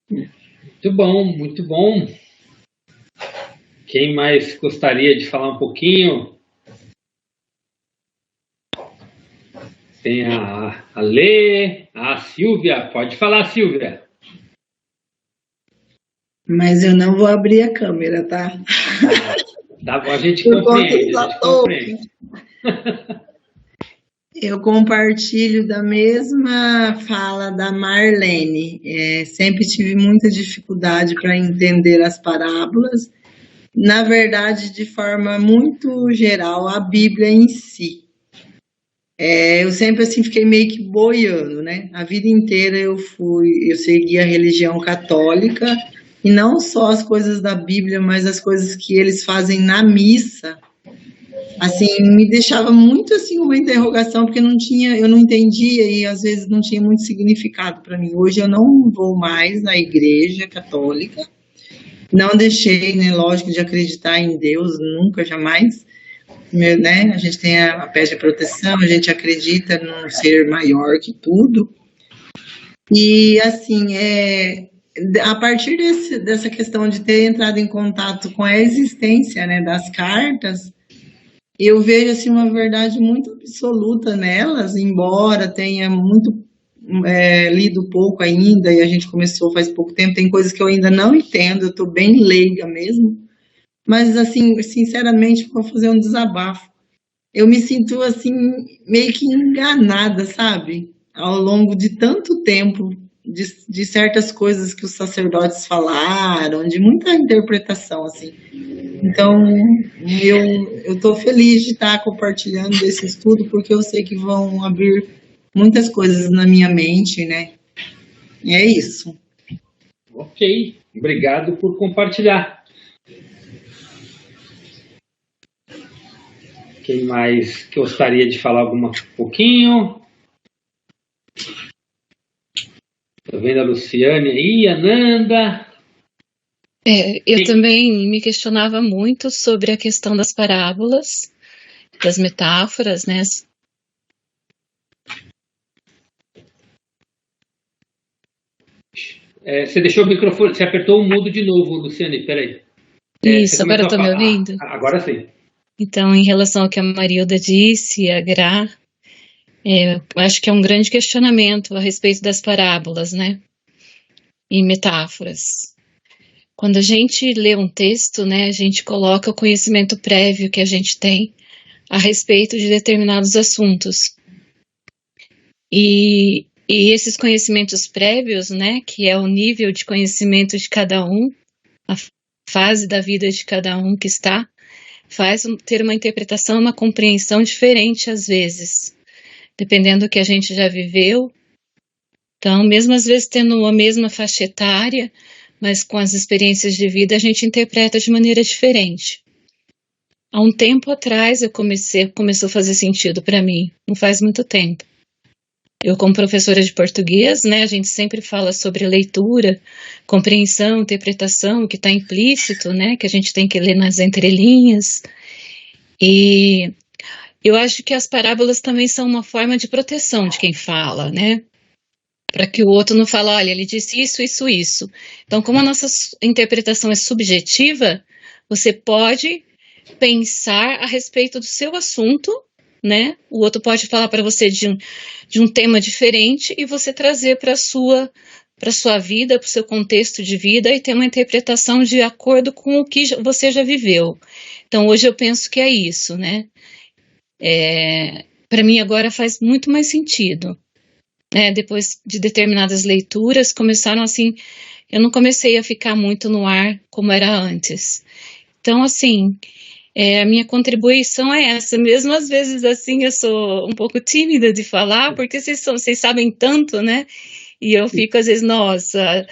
Muito bom, muito bom. Quem mais gostaria de falar um pouquinho? Tem a Lê, a Silvia. Pode falar, Silvia. Mas eu não vou abrir a câmera, tá? A gente compreende, a gente compreende. Eu compartilho da mesma fala da Marlene. Sempre tive muita dificuldade para entender as parábolas. Na verdade, de forma muito geral, a Bíblia em si. Eu sempre assim fiquei meio que boiando, né? A vida inteira eu segui a religião católica e não só as coisas da Bíblia, mas as coisas que eles fazem na missa. Assim, me deixava muito assim uma interrogação, porque eu não entendia e às vezes não tinha muito significado para mim. Hoje eu não vou mais na igreja católica, não deixei, né, lógico, de acreditar em Deus, nunca, jamais, né? A gente tem a pé de proteção, a gente acredita num ser maior que tudo. E assim, a partir dessa questão de ter entrado em contato com a existência, né, das cartas, eu vejo assim uma verdade muito absoluta nelas, embora tenha muito lido pouco ainda e a gente começou faz pouco tempo, tem coisas que eu ainda não entendo, eu estou bem leiga mesmo, mas assim, sinceramente, vou fazer um desabafo. Eu me sinto assim meio que enganada, sabe? Ao longo de tanto tempo, de certas coisas que os sacerdotes falaram, de muita interpretação, assim. Então, eu estou feliz de estar compartilhando desse estudo, porque eu sei que vão abrir muitas coisas na minha mente, né? E é isso. Ok, obrigado por compartilhar. Quem mais gostaria de falar um pouquinho? Estou vendo a Luciane aí, a Nanda. Eu também me questionava muito sobre a questão das parábolas, das metáforas, né? Você deixou o microfone, você apertou o mudo de novo, Luciane, peraí. Isso, agora estão me ouvindo? Agora sim. Então, em relação ao que a Marilda disse, a Gra, acho que é um grande questionamento a respeito das parábolas, né? E metáforas. Quando a gente lê um texto, né, a gente coloca o conhecimento prévio que a gente tem a respeito de determinados assuntos. E esses conhecimentos prévios, né, que é o nível de conhecimento de cada um, a fase da vida de cada um que está, faz ter uma interpretação, uma compreensão diferente às vezes. dependendo do que a gente já viveu. Então, mesmo às vezes tendo a mesma faixa etária, mas com as experiências de vida, a gente interpreta de maneira diferente. Há um tempo atrás começou a fazer sentido para mim, não faz muito tempo. Eu, como professora de português, né, a gente sempre fala sobre leitura, compreensão, interpretação, que está implícito, né, que a gente tem que ler nas entrelinhas. E eu acho que as parábolas também são uma forma de proteção de quem fala, né? Para que o outro não fale, olha, ele disse isso, isso, isso. Então, como a nossa interpretação é subjetiva, você pode pensar a respeito do seu assunto, né? O outro pode falar para você de um tema diferente e você trazer para sua vida, para o seu contexto de vida e ter uma interpretação de acordo com o que você já viveu. Então, hoje eu penso que é isso, né? Para mim agora faz muito mais sentido. Depois de determinadas leituras, começaram assim, eu não comecei a ficar muito no ar como era antes. Então, assim, a minha contribuição é essa. Mesmo às vezes, assim, eu sou um pouco tímida de falar, porque vocês sabem tanto, né? E eu fico, às vezes, nossa,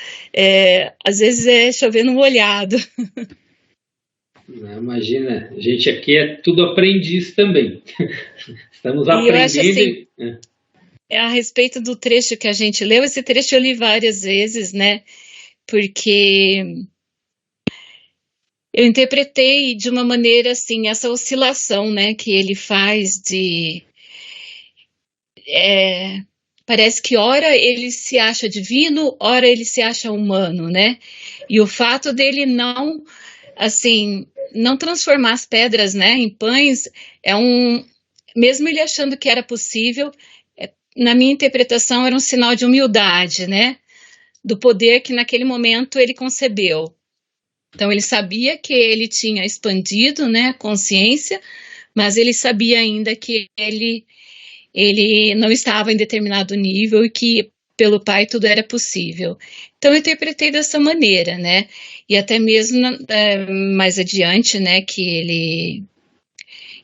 às vezes é chover no molhado. Não, imagina, a gente aqui é tudo aprendiz também. Estamos E eu acho aprendendo. assim, a respeito do trecho que a gente leu, esse trecho eu li várias vezes, né? Porque eu interpretei de uma maneira assim, essa oscilação, né, que ele faz parece que ora ele se acha divino, ora ele se acha humano, né? E o fato dele não, assim, não transformar as pedras, né, em pães, mesmo ele achando que era possível, na minha interpretação era um sinal de humildade, né? Do poder que naquele momento ele concebeu. Então ele sabia que ele tinha expandido, né, a consciência, mas ele sabia ainda que ele não estava em determinado nível e que pelo Pai tudo era possível. Então eu interpretei dessa maneira, né? E até mesmo mais adiante, né,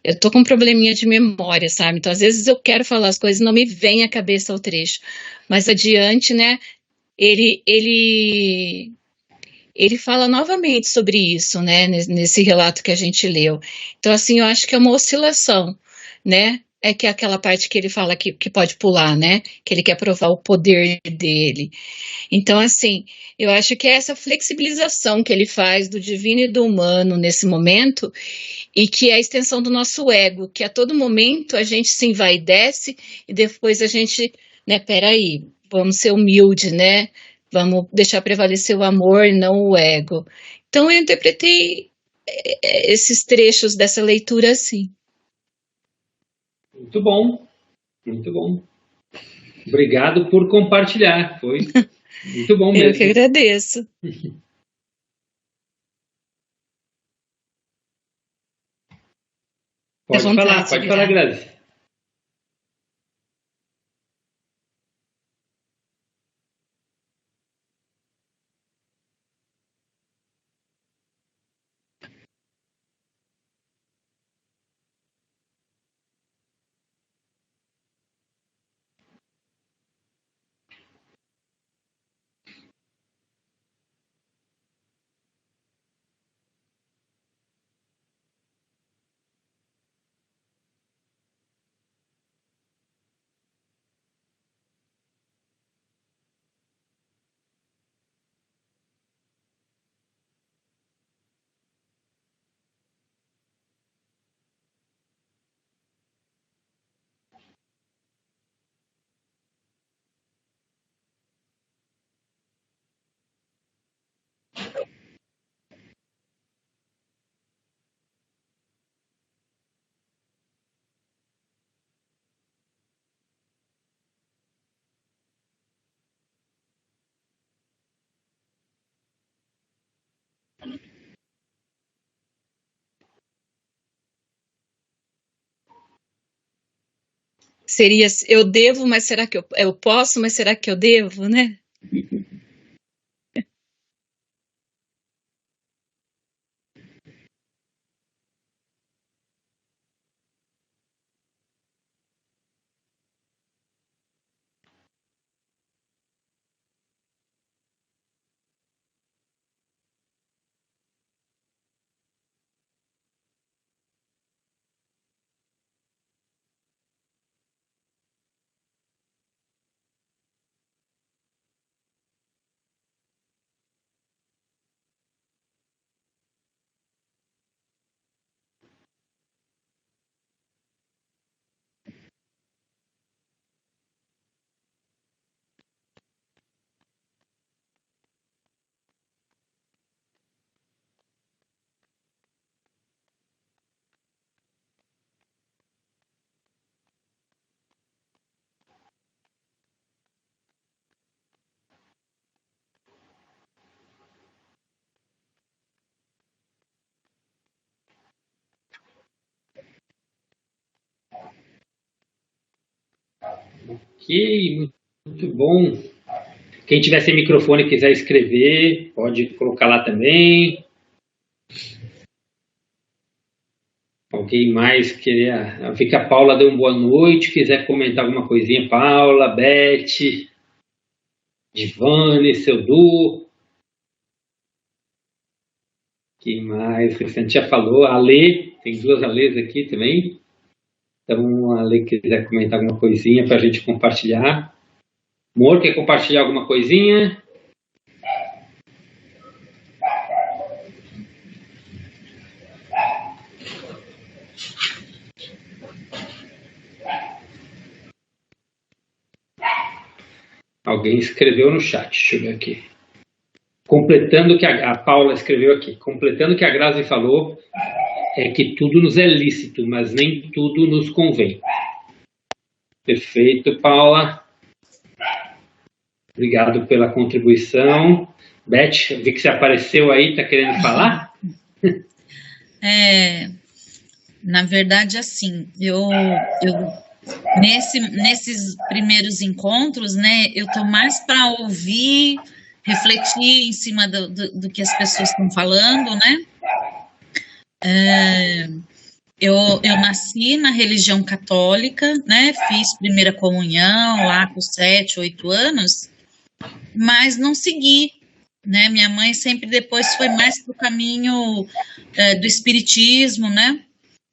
eu tô com um probleminha de memória, sabe? Então às vezes eu quero falar as coisas e não me vem à cabeça o trecho. Mais adiante, né, ele fala novamente sobre isso, né, nesse relato que a gente leu. Então, assim, eu acho que é uma oscilação, né? É que é aquela parte que ele fala que pode pular, né? Que ele quer provar o poder dele. Então, assim, eu acho que é essa flexibilização que ele faz do divino e do humano nesse momento, e que é a extensão do nosso ego, que a todo momento a gente se envaidece e depois a gente, né, peraí, vamos ser humilde, né? Vamos deixar prevalecer o amor e não o ego. Então, eu interpretei esses trechos dessa leitura assim. Muito bom, muito bom. Obrigado por compartilhar, foi muito bom mesmo. Eu que agradeço. Pode falar, Grazi. Seria, eu devo, mas será que eu posso, mas será que eu devo, né? Ok, muito bom. Quem tiver sem microfone e quiser escrever, pode colocar lá também. Alguém mais queria... Eu vi que a Paula deu uma boa noite, quiser comentar alguma coisinha, Paula, Beth, Divane, seu Du. Quem mais? A gente já falou, a Lê, tem duas Alês aqui também. Então, a Lê quiser comentar alguma coisinha para a gente compartilhar. Amor, quer compartilhar alguma coisinha? Alguém escreveu no chat, deixa eu ver aqui. Completando o que a Paula escreveu aqui. Completando o que a Grazi falou, é que tudo nos é lícito, mas nem tudo nos convém. Perfeito, Paula. Obrigado pela contribuição. Beth, eu vi que você apareceu aí, está querendo falar? Na verdade, assim, nesses primeiros encontros, né, eu tô mais para ouvir, refletir em cima do que as pessoas estão falando, né? Eu nasci na religião católica, né? Fiz primeira comunhão lá com 7, 8 anos, mas não segui, né? Minha mãe sempre depois foi mais para o caminho do espiritismo, né?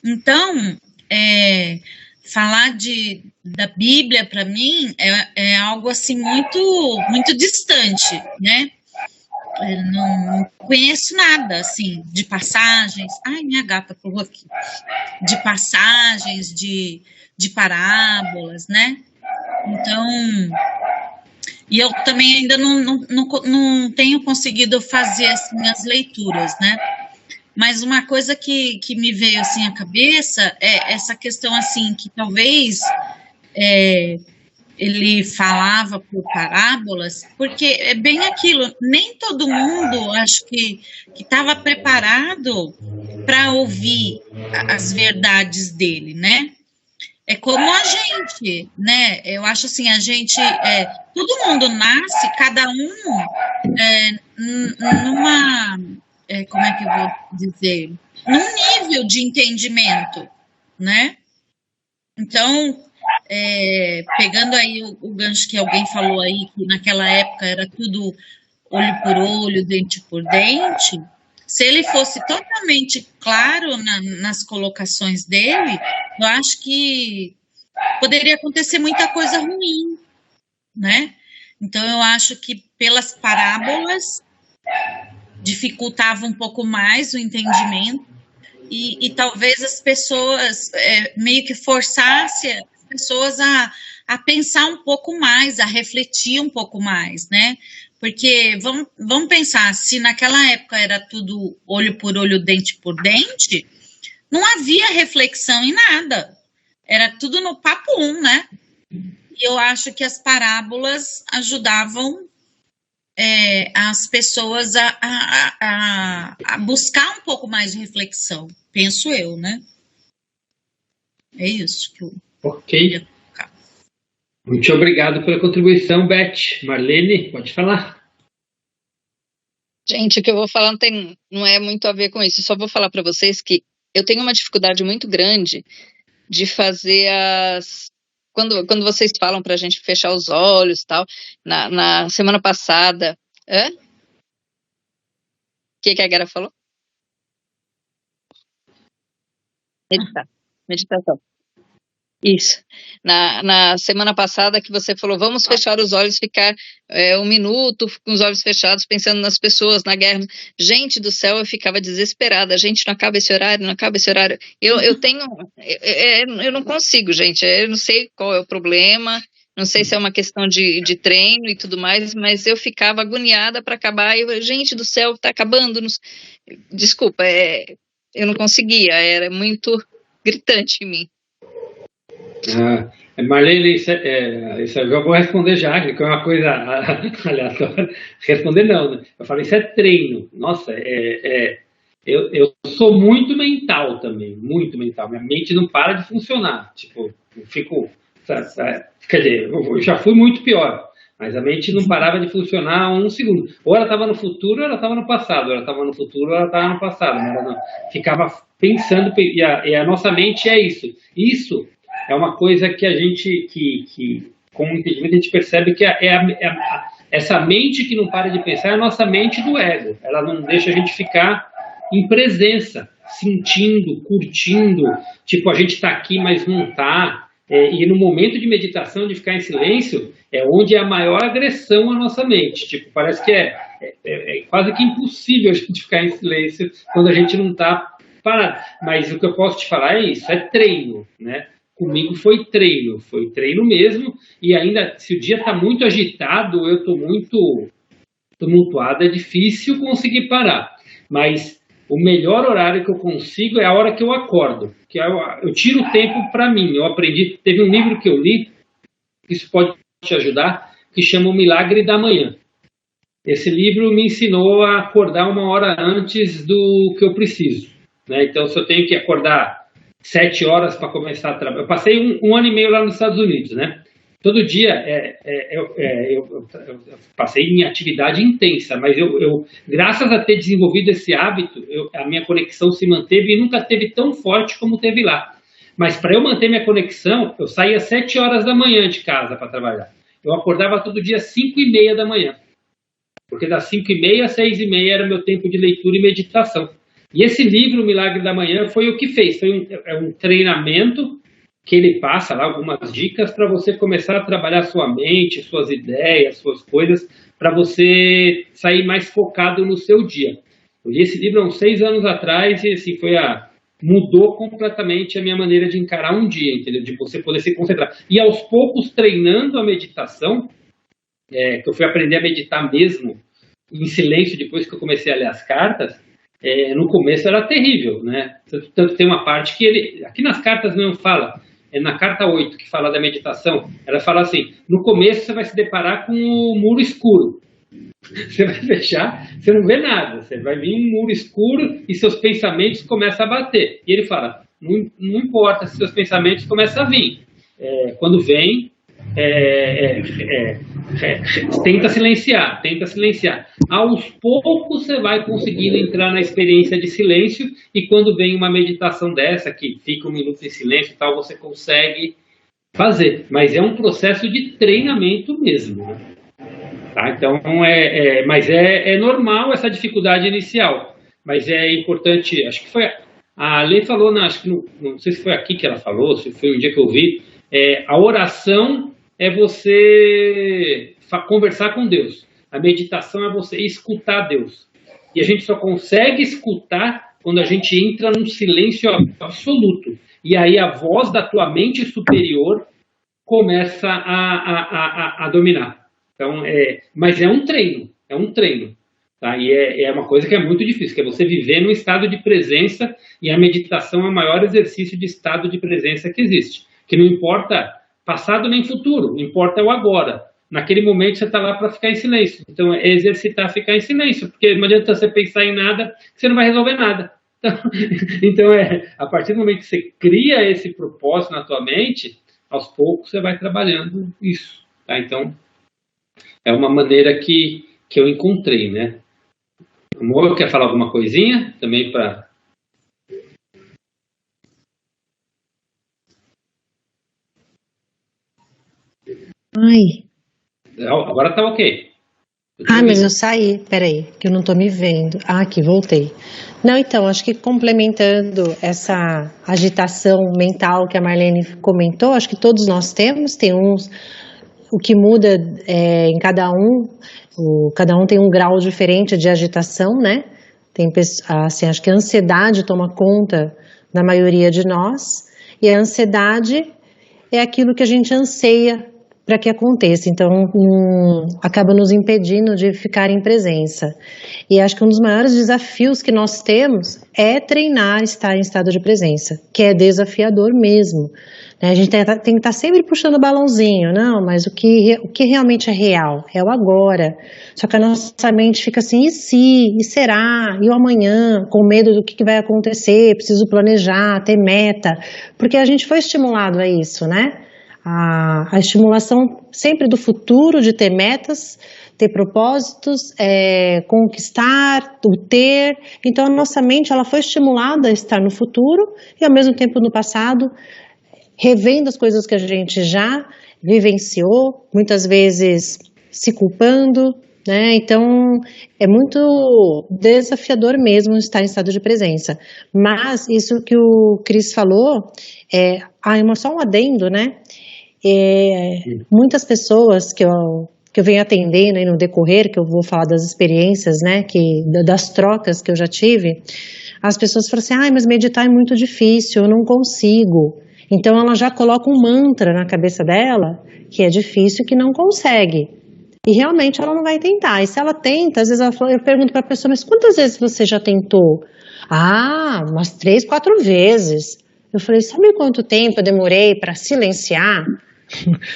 Então, falar da Bíblia para mim é algo assim muito distante, né? Eu não conheço nada assim de passagens. Ai, minha gata pulou aqui. De passagens, de parábolas, né? Então, e eu também ainda não tenho conseguido fazer assim as leituras, né? Mas uma coisa que me veio assim à cabeça é essa questão assim que talvez ele falava por parábolas, porque é bem aquilo, nem todo mundo acho que estava preparado para ouvir as verdades dele, né? É como a gente, né? Eu acho assim, a gente, todo mundo nasce, cada um numa, como é que eu vou dizer? Num nível de entendimento, né? Então, pegando aí o gancho que alguém falou aí, que naquela época era tudo olho por olho, dente por dente, se ele fosse totalmente claro nas colocações dele, eu acho que poderia acontecer muita coisa ruim, né? Então, eu acho que pelas parábolas dificultava um pouco mais o entendimento e talvez as pessoas meio que forçasse as pessoas a pensar um pouco mais, a refletir um pouco mais, né? Porque vamos pensar, se naquela época era tudo olho por olho, dente por dente, não havia reflexão em nada. Era tudo no papo né? E eu acho que as parábolas ajudavam as pessoas a buscar um pouco mais de reflexão, penso eu, né? É isso que eu Ok. Muito obrigado pela contribuição, Beth. Marlene, pode falar. Gente, o que eu vou falar não é muito a ver com isso. Só vou falar para vocês que eu tenho uma dificuldade muito grande de fazer Quando vocês falam para a gente fechar os olhos e tal, na semana passada... Hã? O que a Gara falou? Meditação. Isso. Na semana passada que você falou, vamos fechar os olhos, ficar 1 minuto com os olhos fechados, pensando nas pessoas, na guerra. Gente do céu, eu ficava desesperada. Gente, não acaba esse horário, não acaba esse horário. Eu não consigo, gente. Eu não sei qual é o problema, não sei se é uma questão de treino e tudo mais, mas eu ficava agoniada para acabar. Gente do céu, tá acabando. Desculpa, eu não conseguia, era muito gritante em mim. Marlene, isso eu já vou responder já, que é uma coisa aleatória. Responder não, né? Eu falei, isso é treino. Nossa, eu sou muito mental também, muito mental. Minha mente não para de funcionar. Tipo, eu fico Quer dizer, eu já fui muito pior, mas a mente não parava de funcionar um segundo. Ou ela estava no futuro, ou ela estava no passado. Ou ela estava no futuro, ou ela estava no passado. Mas ela não, ficava pensando, e a nossa mente é isso. Isso é uma coisa que a gente, com o entendimento, a gente percebe que essa mente que não para de pensar é a nossa mente do ego. Ela não deixa a gente ficar em presença, sentindo, curtindo. Tipo, a gente está aqui, mas não está. E no momento de meditação, de ficar em silêncio, é onde é a maior agressão à nossa mente. Tipo, parece que é quase que impossível a gente ficar em silêncio quando a gente não está parado. Mas o que eu posso te falar é isso, é treino, né? Comigo foi treino mesmo. E ainda, se o dia está muito agitado, eu estou muito tumultuado, é difícil conseguir parar. Mas o melhor horário que eu consigo é a hora que eu acordo, que eu tiro o tempo para mim. Eu aprendi, teve um livro que eu li, que isso pode te ajudar, que chama O Milagre da Manhã. Esse livro me ensinou a acordar 1 hora antes do que eu preciso, né? Então, se eu tenho que acordar 7 horas para começar a trabalhar... Eu passei um ano e meio lá nos Estados Unidos, né? Todo dia eu passei em atividade intensa, mas graças a ter desenvolvido esse hábito, a minha conexão se manteve e nunca esteve tão forte como teve lá. Mas para eu manter minha conexão, eu saía às 7 horas da manhã de casa para trabalhar. Eu acordava todo dia às 5:30 da manhã, porque das 5:30 às 6:30 era meu tempo de leitura e meditação. E esse livro, O Milagre da Manhã, foi o que fez. Foi um treinamento que ele passa lá algumas dicas para você começar a trabalhar sua mente, suas ideias, suas coisas, para você sair mais focado no seu dia. Eu li esse livro há uns 6 anos atrás e assim, mudou completamente a minha maneira de encarar um dia, entendeu? De você poder se concentrar. E aos poucos, treinando a meditação, que eu fui aprender a meditar mesmo em silêncio depois que eu comecei a ler as cartas, no começo era terrível, né? Tanto tem uma parte que aqui nas cartas não fala, na carta 8, que fala da meditação, ela fala assim, no começo você vai se deparar com um muro escuro. Você vai fechar, você não vê nada, você vai vir um muro escuro e seus pensamentos começam a bater. E ele fala, não importa se seus pensamentos começam a vir. Quando vem, tenta silenciar. Aos poucos você vai conseguindo entrar na experiência de silêncio e quando vem uma meditação dessa, que fica 1 minuto em silêncio e tal, você consegue fazer. Mas é um processo de treinamento mesmo, né? Tá? Então, mas é normal essa dificuldade inicial. Mas é importante, acho que foi... A Lê falou, não sei se foi aqui que ela falou, se foi um dia que eu vi, a oração é você conversar com Deus. A meditação é você escutar Deus. E a gente só consegue escutar quando a gente entra num silêncio absoluto. E aí a voz da tua mente superior começa a dominar. Então, mas é um treino. Tá? E é uma coisa que é muito difícil, que é você viver num estado de presença, e a meditação é o maior exercício de estado de presença que existe. Que não importa passado nem futuro, importa o agora. Naquele momento você está lá para ficar em silêncio. Então, é exercitar ficar em silêncio, porque não adianta você pensar em nada, você não vai resolver nada. Então, a partir do momento que você cria esse propósito na tua mente, aos poucos você vai trabalhando isso. Tá? Então, é uma maneira que eu encontrei, né? Amor, quer falar alguma coisinha também para... Ai. Agora tá ok. Mas eu saí, peraí, que eu não tô me vendo. Aqui, voltei. Não, então, acho que complementando essa agitação mental que a Marlene comentou, acho que todos nós temos, tem uns... O que muda em cada um tem um grau diferente de agitação, né? Tem, assim, acho que a ansiedade toma conta da maioria de nós, e a ansiedade é aquilo que a gente anseia para que aconteça, então acaba nos impedindo de ficar em presença. E acho que um dos maiores desafios que nós temos é treinar estar em estado de presença, que é desafiador mesmo. A gente tem que estar sempre puxando o balãozinho, não, mas o que realmente é real? É o agora. Só que a nossa mente fica assim, e se? E será? E o amanhã? Com medo do que vai acontecer, preciso planejar, ter meta. Porque a gente foi estimulado a isso, né? a estimulação sempre do futuro, de ter metas, ter propósitos, conquistar, o ter. Então, a nossa mente ela foi estimulada a estar no futuro e, ao mesmo tempo, no passado, revendo as coisas que a gente já vivenciou, muitas vezes se culpando, né? Então, é muito desafiador mesmo estar em estado de presença. Mas, isso que o Cris falou, só um adendo, né? Muitas pessoas que eu venho atendendo aí no decorrer, que eu vou falar das experiências, né, das trocas que eu já tive, as pessoas falam assim, mas meditar é muito difícil, eu não consigo. Então ela já coloca um mantra na cabeça dela, que é difícil e que não consegue. E realmente ela não vai tentar. E se ela tenta, às vezes eu pergunto para a pessoa, mas quantas vezes você já tentou? Umas 3, 4 vezes. Eu falei, sabe quanto tempo eu demorei para silenciar?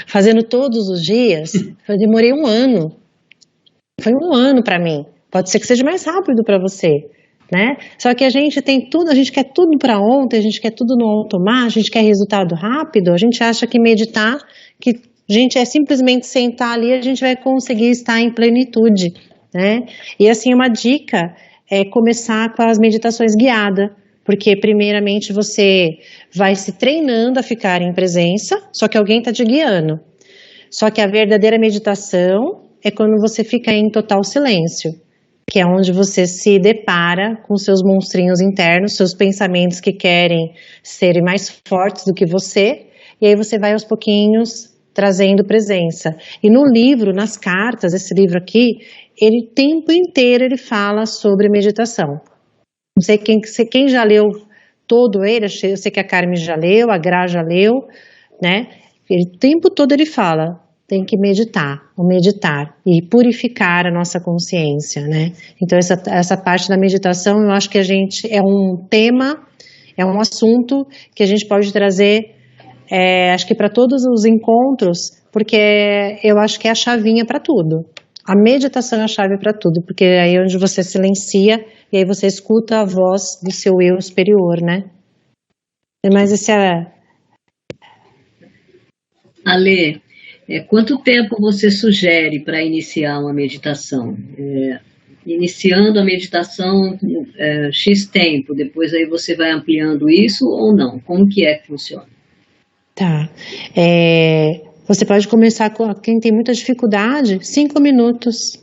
Fazendo todos os dias, eu demorei 1 ano. Foi 1 ano para mim. Pode ser que seja mais rápido para você, né? Só que a gente tem tudo, a gente quer tudo para ontem, a gente quer tudo no automático, a gente quer resultado rápido, a gente acha que meditar, que a gente é simplesmente sentar ali, a gente vai conseguir estar em plenitude, né? E assim, uma dica é começar com as meditações guiadas. Porque, primeiramente, você vai se treinando a ficar em presença, só que alguém está te guiando. Só que a verdadeira meditação é quando você fica em total silêncio, que é onde você se depara com seus monstrinhos internos, seus pensamentos que querem serem mais fortes do que você, e aí você vai aos pouquinhos trazendo presença. E no livro, nas cartas, esse livro aqui, ele o tempo inteiro ele fala sobre meditação. Não sei quem já leu todo ele, eu sei que a Carmen já leu, a Gra já leu, né? O tempo todo ele fala, tem que meditar e purificar a nossa consciência, né? Então essa parte da meditação, eu acho que a gente é um tema, é um assunto que a gente pode trazer, acho que para todos os encontros, porque eu acho que é a chavinha para tudo. A meditação é a chave para tudo, porque é aí onde você silencia e aí você escuta a voz do seu eu superior, né? Mas esse Ale, quanto tempo você sugere para iniciar uma meditação? Iniciando a meditação X tempo, depois aí você vai ampliando isso ou não? Como que funciona? Tá. Você pode começar com quem tem muita dificuldade, 5 minutos.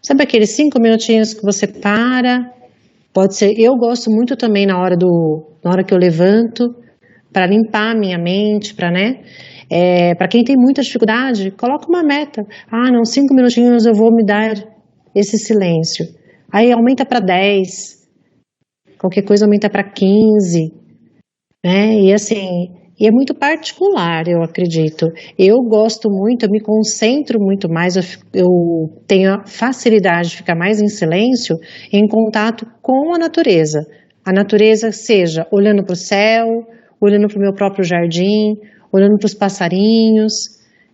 Sabe aqueles 5 minutinhos que você para? Pode ser, eu gosto muito também na hora que eu levanto, para limpar a minha mente, para quem tem muita dificuldade, coloca uma meta. 5 minutinhos eu vou me dar esse silêncio. Aí aumenta para 10, qualquer coisa aumenta para 15, né? E assim, e é muito particular, eu acredito. Eu gosto muito, eu me concentro muito mais, eu tenho a facilidade de ficar mais em silêncio, em contato com a natureza. A natureza seja olhando para o céu, olhando para o meu próprio jardim, olhando para os passarinhos,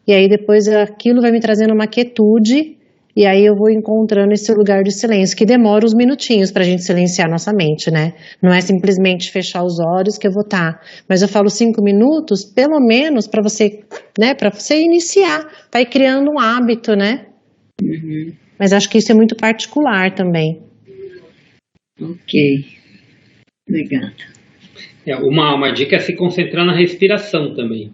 e aí depois aquilo vai me trazendo uma quietude, e aí eu vou encontrando esse lugar de silêncio, que demora uns minutinhos para a gente silenciar nossa mente, né? Não é simplesmente fechar os olhos que eu vou estar. Mas eu falo 5 minutos, pelo menos, para você, né? Para você iniciar, vai criando um hábito, né? Uhum. Mas acho que isso é muito particular também. Ok. Obrigada. Uma dica é se concentrar na respiração também.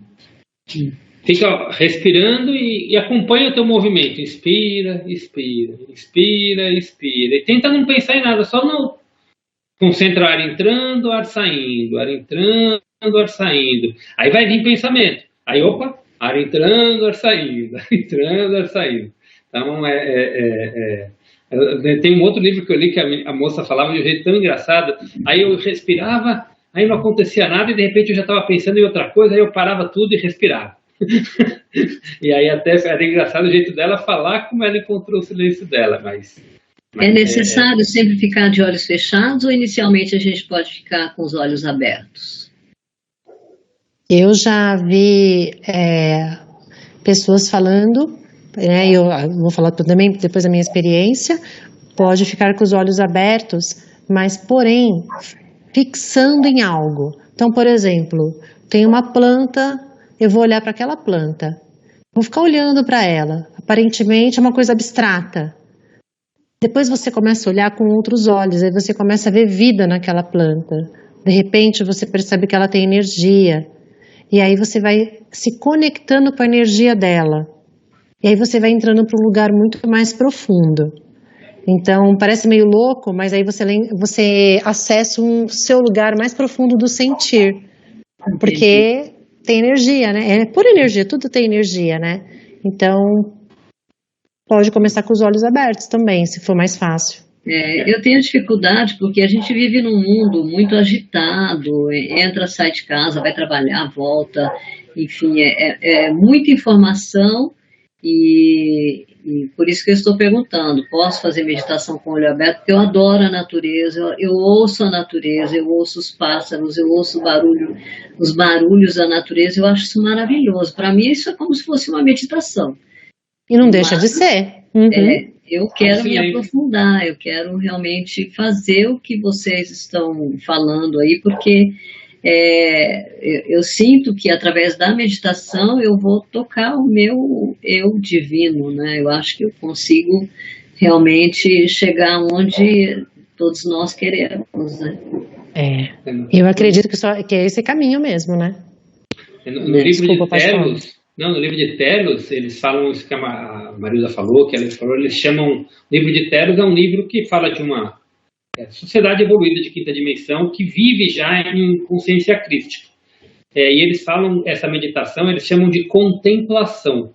Fica respirando e acompanha o teu movimento. Inspira, expira, inspira, expira. E tenta não pensar em nada, só não concentra ar entrando, ar saindo, ar entrando, ar saindo. Aí vai vir pensamento. Aí, ar entrando, ar saindo, ar entrando, ar saindo. Então, tem um outro livro que eu li que a moça falava de um jeito tão engraçado. Aí eu respirava, aí não acontecia nada e de repente eu já estava pensando em outra coisa, aí eu parava tudo e respirava. E aí até era engraçado o jeito dela falar como ela encontrou o silêncio dela, mas é necessário sempre ficar de olhos fechados ou inicialmente a gente pode ficar com os olhos abertos? Eu já vi pessoas falando, eu vou falar também depois da minha experiência, pode ficar com os olhos abertos, mas porém fixando em algo. Então, por exemplo, tem uma planta eu vou olhar para aquela planta. Vou ficar olhando para ela. Aparentemente é uma coisa abstrata. Depois você começa a olhar com outros olhos, aí você começa a ver vida naquela planta. De repente você percebe que ela tem energia. E aí você vai se conectando com a energia dela. E aí você vai entrando para um lugar muito mais profundo. Então parece meio louco, mas aí você acessa um seu lugar mais profundo do sentir. Entendi. Porque tem energia, né? É pura energia, tudo tem energia, né? Então pode começar com os olhos abertos também, se for mais fácil. Eu tenho dificuldade porque a gente vive num mundo muito agitado, entra, sai de casa, vai trabalhar, volta, enfim, é muita informação e por isso que eu estou perguntando, posso fazer meditação com o olho aberto? Porque eu adoro a natureza, eu ouço a natureza, eu ouço os pássaros, eu ouço o barulho, os barulhos da natureza, eu acho isso maravilhoso. Para mim isso é como se fosse uma meditação. E não deixa de ser. Uhum. Eu quero me Excelente. aprofundar, eu quero realmente fazer o que vocês estão falando aí, porque eu sinto que através da meditação eu vou tocar o meu eu divino, né? Eu acho que eu consigo realmente chegar onde todos nós queremos, né? Eu acredito que é esse caminho mesmo, né? No livro Desculpa, de pode falar. Telos, não, no livro de Telos, eles falam isso que a Marilda falou, que ela falou, eles chamam, o livro de Telos é um livro que fala de uma sociedade evoluída de quinta dimensão que vive já em consciência crística. E eles falam, essa meditação, eles chamam de contemplação.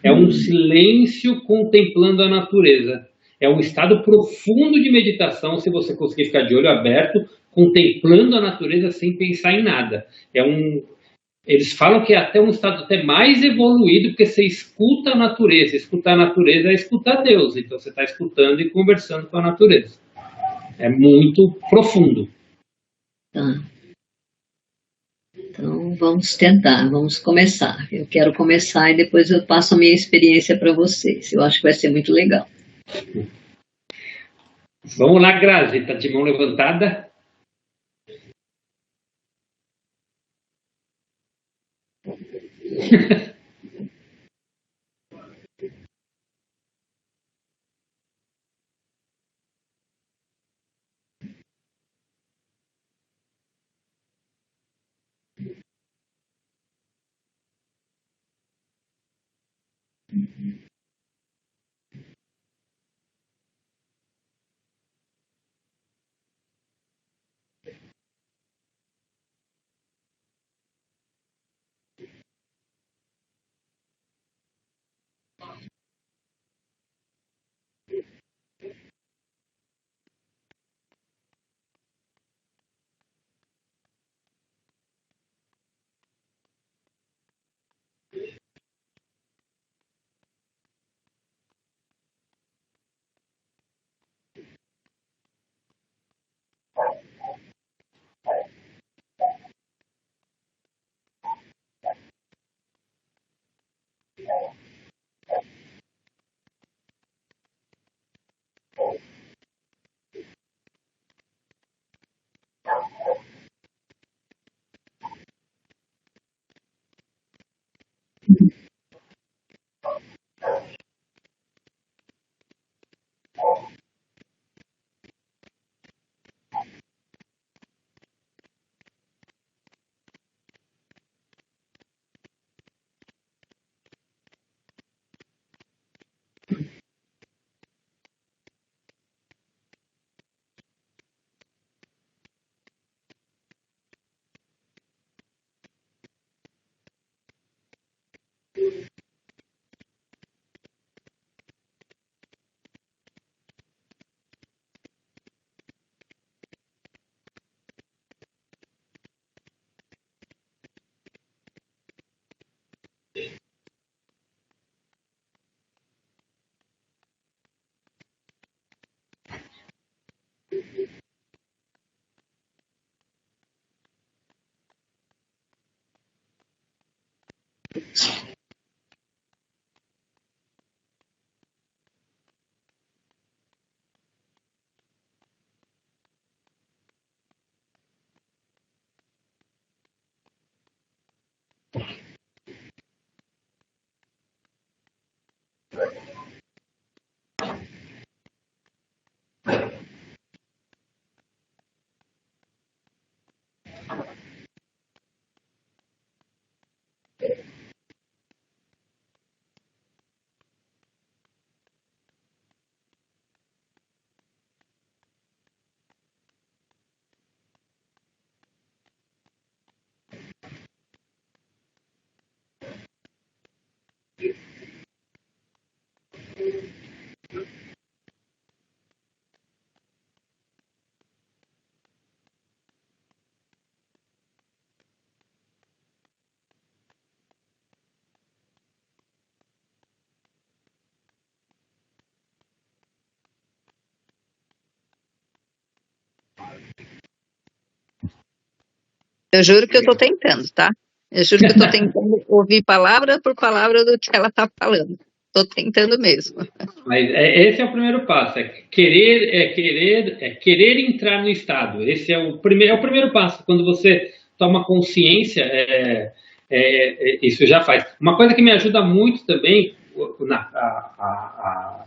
É um silêncio contemplando a natureza. É um estado profundo de meditação, se você conseguir ficar de olho aberto, contemplando a natureza sem pensar em nada. Eles falam que é até um estado até mais evoluído, porque você escuta a natureza. Escutar a natureza é escutar Deus. Então você está escutando e conversando com a natureza. É muito profundo. Tá. Então vamos tentar, vamos começar. Eu quero começar e depois eu passo a minha experiência para vocês. Eu acho que vai ser muito legal. Vamos lá, Grazi. Está de mão levantada? Eu juro que eu estou tentando, tá? Eu juro que eu estou tentando ouvir palavra por palavra do que ela está falando. Estou tentando mesmo. Mas esse é o primeiro passo, querer entrar no estado. Esse é o primeiro passo. Quando você toma consciência, isso já faz. Uma coisa que me ajuda muito também,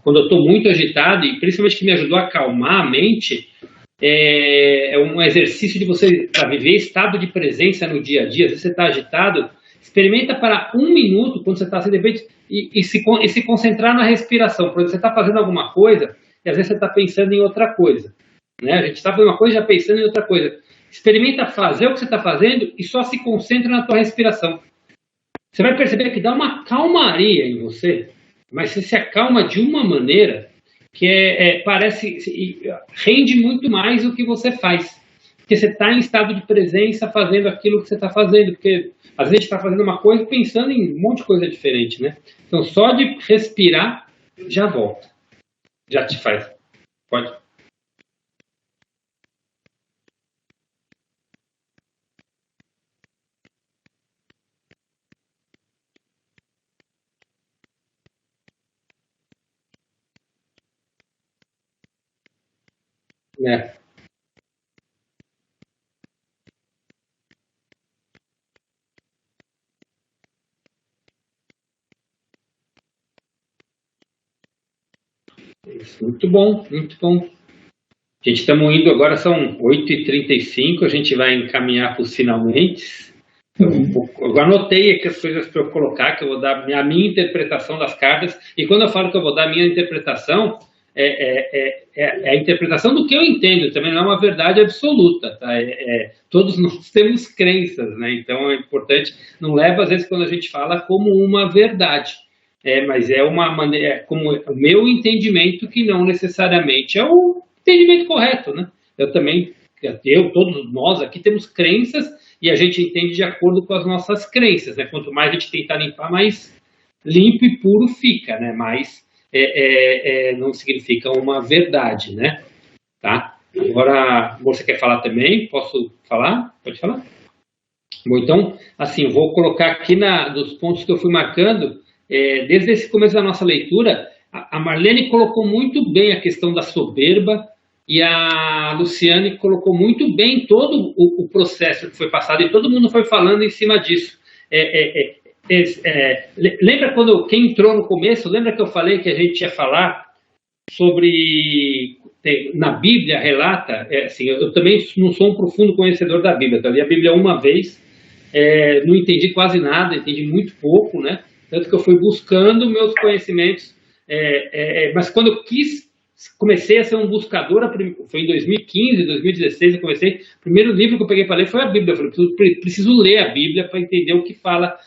quando eu estou muito agitado, e principalmente que me ajudou a acalmar a mente, é um exercício de você para viver estado de presença no dia a dia. Às vezes você está agitado, experimenta para 1 minuto, quando você está assim, de repente, e se concentrar na respiração. Por exemplo, você está fazendo alguma coisa e às vezes você está pensando em outra coisa. Né? A gente está fazendo uma coisa já pensando em outra coisa. Experimenta fazer o que você está fazendo e só se concentra na tua respiração. Você vai perceber que dá uma calmaria em você, mas você se acalma de uma maneira que rende muito mais o que você faz. Porque você está em estado de presença fazendo aquilo que você está fazendo. Porque às vezes a gente está fazendo uma coisa pensando em um monte de coisa diferente, né? Então só de respirar já volta. Já te faz. Pode. Muito bom, muito bom. A gente estamos indo agora, são 8h35, a gente vai encaminhar para os finalmente. Eu anotei aqui as coisas para eu colocar, que eu vou dar a minha interpretação das cartas, e quando eu falo que eu vou dar a minha interpretação, é a interpretação do que eu entendo, também não é uma verdade absoluta, tá? Todos nós temos crenças, né? Então é importante, não leva às vezes quando a gente fala como uma verdade, mas é uma maneira, como o meu entendimento, que não necessariamente é o entendimento correto, né? Todos nós aqui temos crenças e a gente entende de acordo com as nossas crenças, né? Quanto mais a gente tentar limpar, mais limpo e puro fica, né? Mas não significa uma verdade, né? Tá? Agora, você quer falar também? Posso falar? Pode falar? Bom, então, assim, vou colocar aqui dos pontos que eu fui marcando, desde esse começo da nossa leitura, a Marlene colocou muito bem a questão da soberba e a Luciane colocou muito bem todo o processo que foi passado e todo mundo foi falando em cima disso. Lembra quem entrou no começo, lembra que eu falei que a gente ia falar sobre, na Bíblia relata, assim, eu também não sou um profundo conhecedor da Bíblia, eu li a Bíblia uma vez, não entendi quase nada, entendi muito pouco, né? Tanto que eu fui buscando meus conhecimentos, mas quando eu comecei a ser um buscador, foi em 2015, 2016, eu comecei, o primeiro livro que eu peguei para ler foi a Bíblia, eu falei, preciso ler a Bíblia para entender o que fala,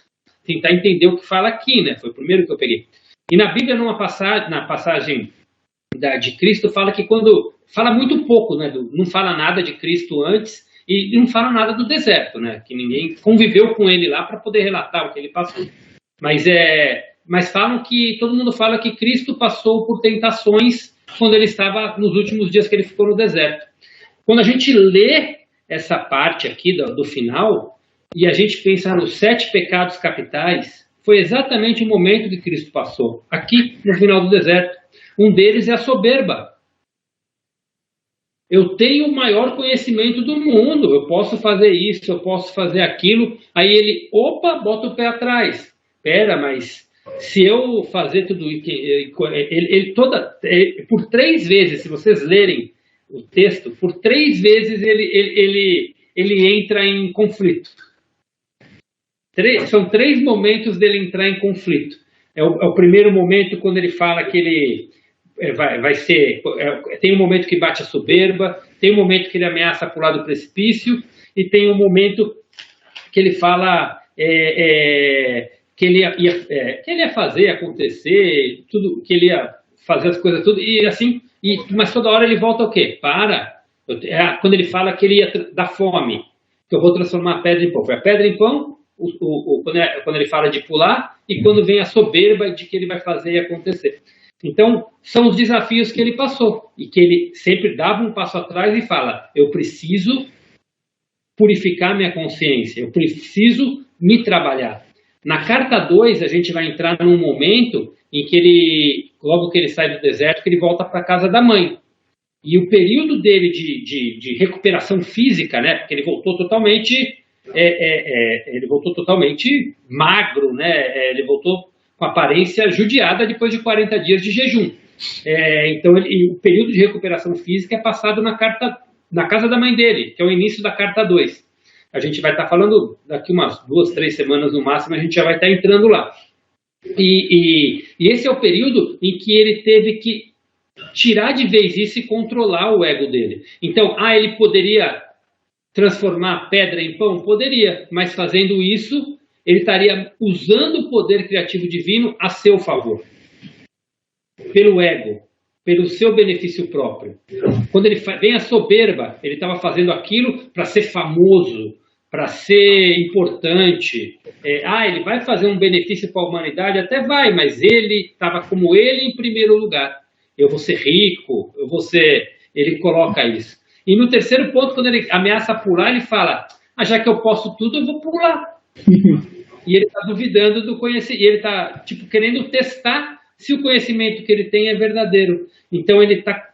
tentar entender o que fala aqui, né? Foi o primeiro que eu peguei. E na Bíblia, na passagem de Cristo, fala que fala muito pouco, né? Não fala nada de Cristo antes e não fala nada do deserto, né? Que ninguém conviveu com ele lá para poder relatar o que ele passou. Mas falam que, todo mundo fala que Cristo passou por tentações quando ele estava nos últimos dias que ele ficou no deserto. Quando a gente lê essa parte aqui do final, e a gente pensa nos 7 pecados capitais, foi exatamente o momento que Cristo passou, aqui no final do deserto. Um deles é a soberba. Eu tenho o maior conhecimento do mundo, eu posso fazer isso, eu posso fazer aquilo. Aí ele, bota o pé atrás. Espera, mas se eu fazer tudo isso, por 3 vezes, se vocês lerem o texto, por 3 vezes ele entra em conflito. São 3 momentos dele entrar em conflito. É o primeiro momento quando ele fala que ele vai ser... tem um momento que bate a soberba, tem um momento que ele ameaça pular do precipício, e tem um momento que ele fala que ele ia fazer acontecer, tudo, que ele ia fazer as coisas tudo, e assim, mas toda hora ele volta ao quê? Quando ele fala que ele ia dar fome, que eu vou transformar a pedra em pão. Foi a pedra em pão, quando ele fala de pular, e quando vem a soberba de que ele vai fazer acontecer. Então, são os desafios que ele passou, e que ele sempre dava um passo atrás e fala, eu preciso purificar minha consciência, eu preciso me trabalhar. Na carta 2, a gente vai entrar num momento em que ele, logo que ele sai do deserto, que ele volta para a casa da mãe. E o período dele de recuperação física, né, porque ele voltou totalmente, magro, né, ele voltou com aparência judiada depois de 40 dias de jejum. Então, o período de recuperação física é passado na casa da mãe dele, que é o início da carta 2. A gente vai estar falando daqui umas 2, 3 semanas no máximo, a gente já vai estar entrando lá. E esse é o período em que ele teve que tirar de vez isso e controlar o ego dele. Então, ele poderia transformar pedra em pão? Poderia, mas fazendo isso, ele estaria usando o poder criativo divino a seu favor. Pelo ego, pelo seu benefício próprio. Quando ele vem a soberba, ele estava fazendo aquilo para ser famoso, para ser importante. Ele vai fazer um benefício para a humanidade? Até vai, mas ele estava como ele em primeiro lugar. Eu vou ser rico, eu vou ser... Ele coloca isso. E no terceiro ponto, quando ele ameaça pular, ele fala, já que eu posso tudo, eu vou pular. E ele está duvidando do conhecimento, e ele está querendo testar se o conhecimento que ele tem é verdadeiro. Então ele está,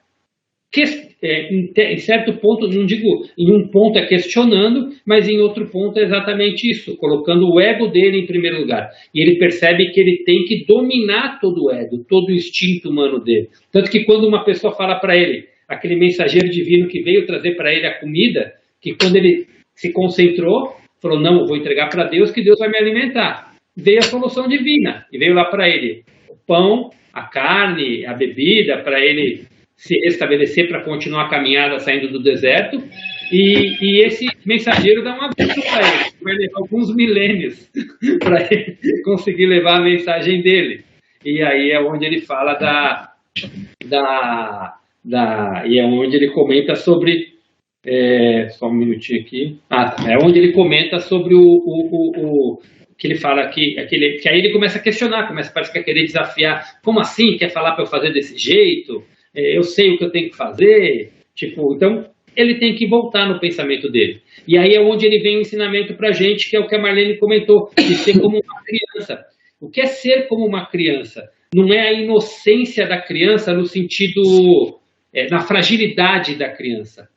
em certo ponto, não digo, em um ponto é questionando, mas em outro ponto é exatamente isso, colocando o ego dele em primeiro lugar. E ele percebe que ele tem que dominar todo o ego, todo o instinto humano dele. Tanto que quando uma pessoa fala para ele, aquele mensageiro divino que veio trazer para ele a comida, que quando ele se concentrou, falou, não, eu vou entregar para Deus, que Deus vai me alimentar. Veio a solução divina, e veio lá para ele o pão, a carne, a bebida, para ele se restabelecer, para continuar a caminhada saindo do deserto, e esse mensageiro dá um aviso para ele, vai levar alguns milênios para ele conseguir levar a mensagem dele. E aí é onde ele fala e é onde ele comenta sobre... só um minutinho aqui. É onde ele comenta sobre que ele fala que aí ele começa a questionar, parece que querer desafiar. Como assim? Quer falar para eu fazer desse jeito? Eu sei o que eu tenho que fazer. Então ele tem que voltar no pensamento dele. E aí é onde ele vem o ensinamento para a gente, que é o que a Marlene comentou, de ser como uma criança. O que é ser como uma criança? Não é a inocência da criança no sentido, na fragilidade da criança.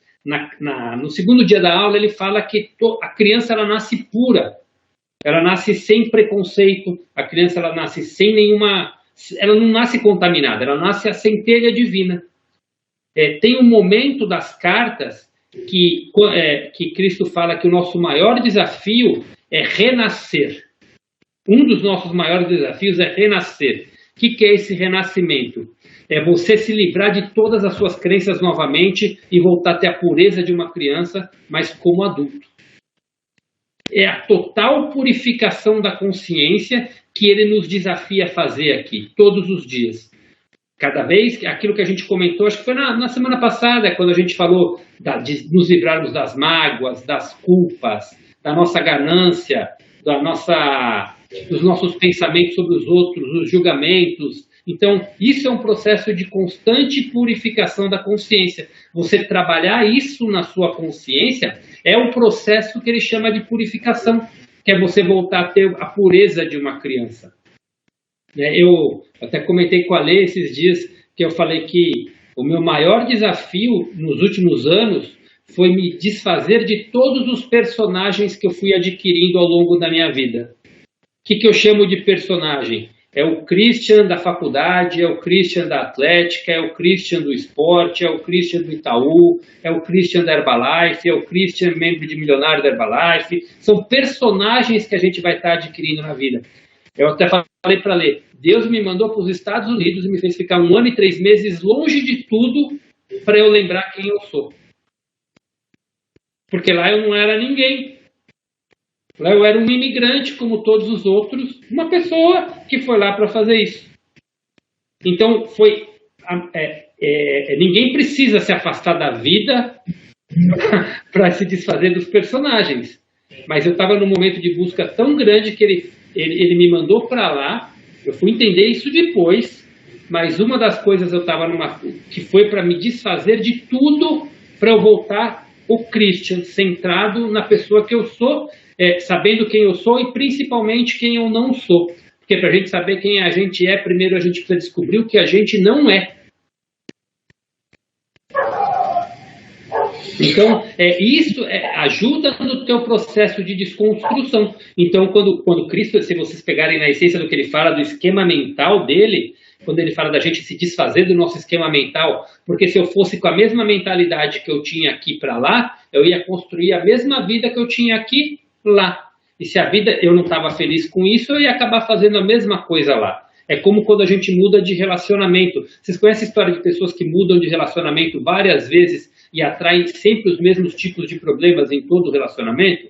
No segundo dia da aula ele fala que a criança ela nasce pura, ela nasce sem preconceito, a criança ela nasce sem nenhuma, ela não nasce contaminada, ela nasce a centelha divina. Tem um momento das cartas que Cristo fala que o nosso maior desafio é renascer. Um dos nossos maiores desafios é renascer. O que é esse renascimento? É você se livrar de todas as suas crenças novamente e voltar a ter a pureza de uma criança, mas como adulto. É a total purificação da consciência que ele nos desafia a fazer aqui, todos os dias. Cada vez, aquilo que a gente comentou, acho que foi na semana passada, quando a gente falou de nos livrarmos das mágoas, das culpas, da nossa ganância, dos nossos pensamentos sobre os outros, os julgamentos. Então, isso é um processo de constante purificação da consciência. Você trabalhar isso na sua consciência é um processo que ele chama de purificação, que é você voltar a ter a pureza de uma criança. Eu até comentei com a Lê esses dias que eu falei que o meu maior desafio nos últimos anos foi me desfazer de todos os personagens que eu fui adquirindo ao longo da minha vida. O que eu chamo de personagem? É o Christian da faculdade, é o Christian da Atlética, é o Christian do esporte, é o Christian do Itaú, é o Christian da Herbalife, é o Christian membro de milionário da Herbalife. São personagens que a gente vai estar adquirindo na vida. Eu até falei para ler, Deus me mandou para os Estados Unidos e me fez ficar 1 ano e 3 meses longe de tudo para eu lembrar quem eu sou. Porque lá eu não era ninguém. Lá eu era um imigrante como todos os outros, uma pessoa que foi lá para fazer isso. Então, ninguém precisa se afastar da vida para se desfazer dos personagens. Mas eu estava num momento de busca tão grande que ele me mandou para lá. Eu fui entender isso depois, mas uma das coisas eu estava que foi para me desfazer de tudo, para eu voltar o Christian, centrado na pessoa que eu sou, sabendo quem eu sou e principalmente quem eu não sou. Porque para a gente saber quem a gente é, primeiro a gente precisa descobrir o que a gente não é. Então, isso ajuda no teu processo de desconstrução. Então, quando Cristo, se vocês pegarem na essência do que ele fala, do esquema mental dele, quando ele fala da gente se desfazer do nosso esquema mental, porque se eu fosse com a mesma mentalidade que eu tinha aqui para lá, eu ia construir a mesma vida que eu tinha aqui lá. E se a vida eu não estava feliz com isso, eu ia acabar fazendo a mesma coisa lá. É como quando a gente muda de relacionamento. Vocês conhecem a história de pessoas que mudam de relacionamento várias vezes e atraem sempre os mesmos tipos de problemas em todo o relacionamento?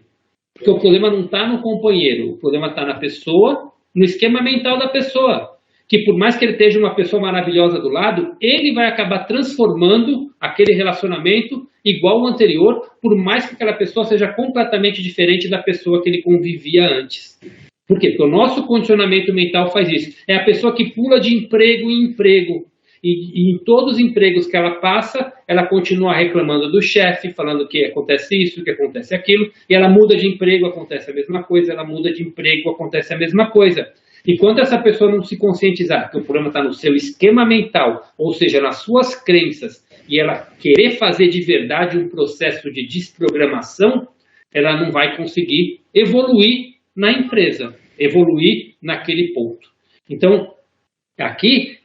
Porque o problema não está no companheiro, o problema está na pessoa, no esquema mental da pessoa. Que por mais que ele esteja uma pessoa maravilhosa do lado, ele vai acabar transformando aquele relacionamento igual ao anterior, por mais que aquela pessoa seja completamente diferente da pessoa que ele convivia antes. Por quê? Porque o nosso condicionamento mental faz isso. É a pessoa que pula de emprego em emprego. E em todos os empregos que ela passa, ela continua reclamando do chefe, falando que acontece isso, que acontece aquilo, e ela muda de emprego, acontece a mesma coisa, ela muda de emprego, acontece a mesma coisa. Enquanto essa pessoa não se conscientizar que o problema está no seu esquema mental, ou seja, nas suas crenças, e ela querer fazer de verdade um processo de desprogramação, ela não vai conseguir evoluir na empresa, evoluir naquele ponto. Então, aqui,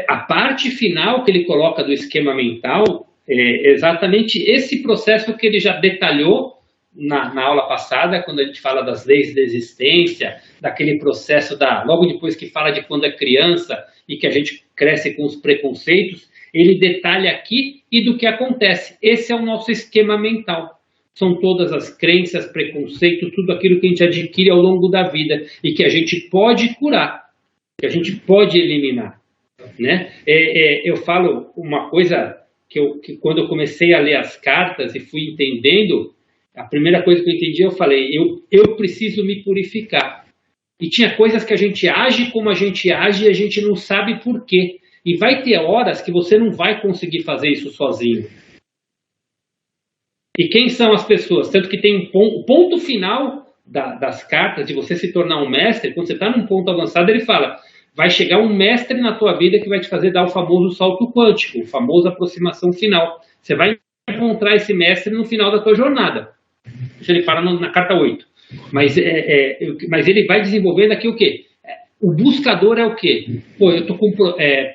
a parte final que ele coloca do esquema mental é exatamente esse processo que ele já detalhou na aula passada, quando a gente fala das leis da existência, daquele processo logo depois que fala de quando é criança e que a gente cresce com os preconceitos, ele detalha aqui e do que acontece. Esse é o nosso esquema mental. São todas as crenças, preconceitos, tudo aquilo que a gente adquire ao longo da vida e que a gente pode curar, que a gente pode eliminar, né? Eu falo uma coisa que quando eu comecei a ler as cartas e fui entendendo, a primeira coisa que eu entendi, eu falei, eu preciso me purificar. E tinha coisas que a gente age como a gente age e a gente não sabe por quê. E vai ter horas que você não vai conseguir fazer isso sozinho. E quem são as pessoas? Tanto que tem o ponto final das cartas, de você se tornar um mestre, quando você está num ponto avançado, ele fala, vai chegar um mestre na tua vida que vai te fazer dar o famoso salto quântico, o famoso aproximação final. Você vai encontrar esse mestre no final da tua jornada. Isso ele fala na carta 8. Mas ele vai desenvolvendo aqui o quê? O buscador é o quê? Pô, eu tô com,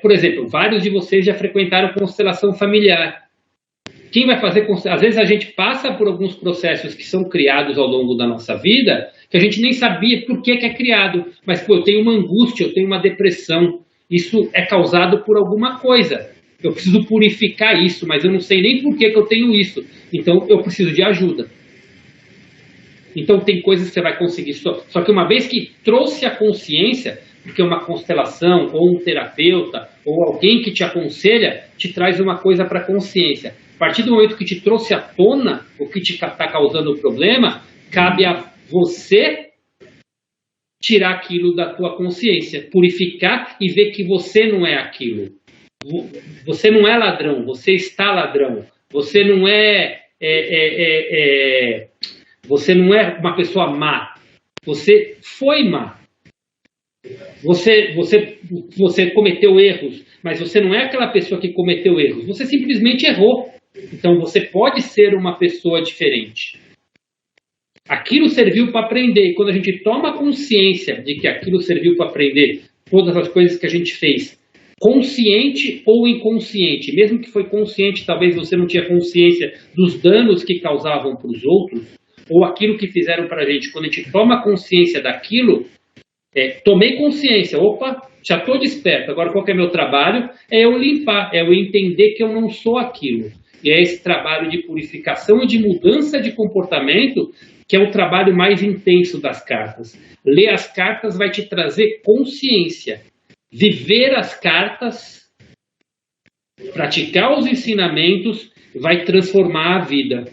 por exemplo, vários de vocês já frequentaram constelação familiar. Quem vai fazer constelação? Às vezes a gente passa por alguns processos que são criados ao longo da nossa vida, que a gente nem sabia por que é criado. Mas, pô, eu tenho uma angústia, eu tenho uma depressão. Isso é causado por alguma coisa. Eu preciso purificar isso, mas eu não sei nem por que eu tenho isso. Então, eu preciso de ajuda. Então, tem coisas que você vai conseguir. Só que uma vez que trouxe a consciência, porque uma constelação, ou um terapeuta, ou alguém que te aconselha, te traz uma coisa para a consciência. A partir do momento que te trouxe à tona, o que te está causando o problema, cabe a você tirar aquilo da tua consciência, purificar e ver que você não é aquilo. Você não é ladrão, você está ladrão. Você não você não é uma pessoa má. Você foi má. Você cometeu erros, mas você não é aquela pessoa que cometeu erros. Você simplesmente errou. Então você pode ser uma pessoa diferente. Aquilo serviu para aprender. E quando a gente toma consciência de que aquilo serviu para aprender, todas as coisas que a gente fez, consciente ou inconsciente, mesmo que foi consciente, talvez você não tinha consciência dos danos que causavam para os outros, ou aquilo que fizeram para a gente. Quando a gente toma consciência daquilo, tomei consciência, opa, já estou desperto, agora qual que é meu trabalho? É eu limpar, é eu entender que eu não sou aquilo. E é esse trabalho de purificação e de mudança de comportamento que é o trabalho mais intenso das cartas. Ler as cartas vai te trazer consciência. Viver as cartas, praticar os ensinamentos, vai transformar a vida.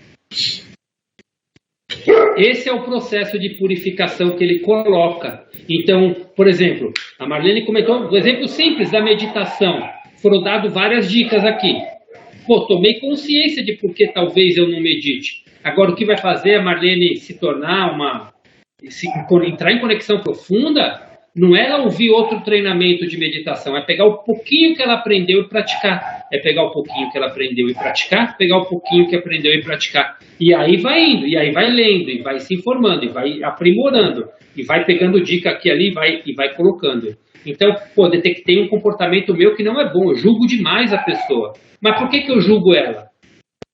Esse é o processo de purificação que ele coloca. Então, por exemplo, a Marlene comentou um exemplo simples da meditação. Foram dadas várias dicas aqui. pô, tomei consciência de por que talvez eu não medite. Agora, o que vai fazer a Marlene se tornar entrar em conexão profunda, não é ela ouvir outro treinamento de meditação, é pegar o pouquinho que ela aprendeu e praticar. É pegar o pouquinho que ela aprendeu e praticar, pegar o pouquinho que aprendeu e praticar. E aí vai indo, e aí vai lendo, e vai se informando, e vai aprimorando, e vai pegando dica aqui e ali, e vai colocando. Então, pô, detectei um comportamento meu que não é bom, eu julgo demais a pessoa. Mas por que eu julgo ela?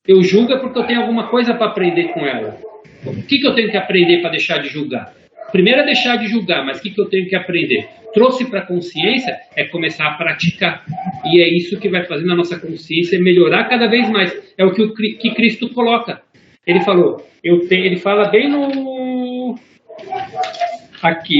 Eu julgo é porque eu tenho alguma coisa para aprender com ela. O que eu tenho que aprender para deixar de julgar? Primeiro é deixar de julgar, mas o que eu tenho que aprender? Trouxe para a consciência é começar a praticar. E é isso que vai fazer na nossa consciência melhorar cada vez mais. É o que Cristo coloca. Ele falou, ele fala bem no... Aqui.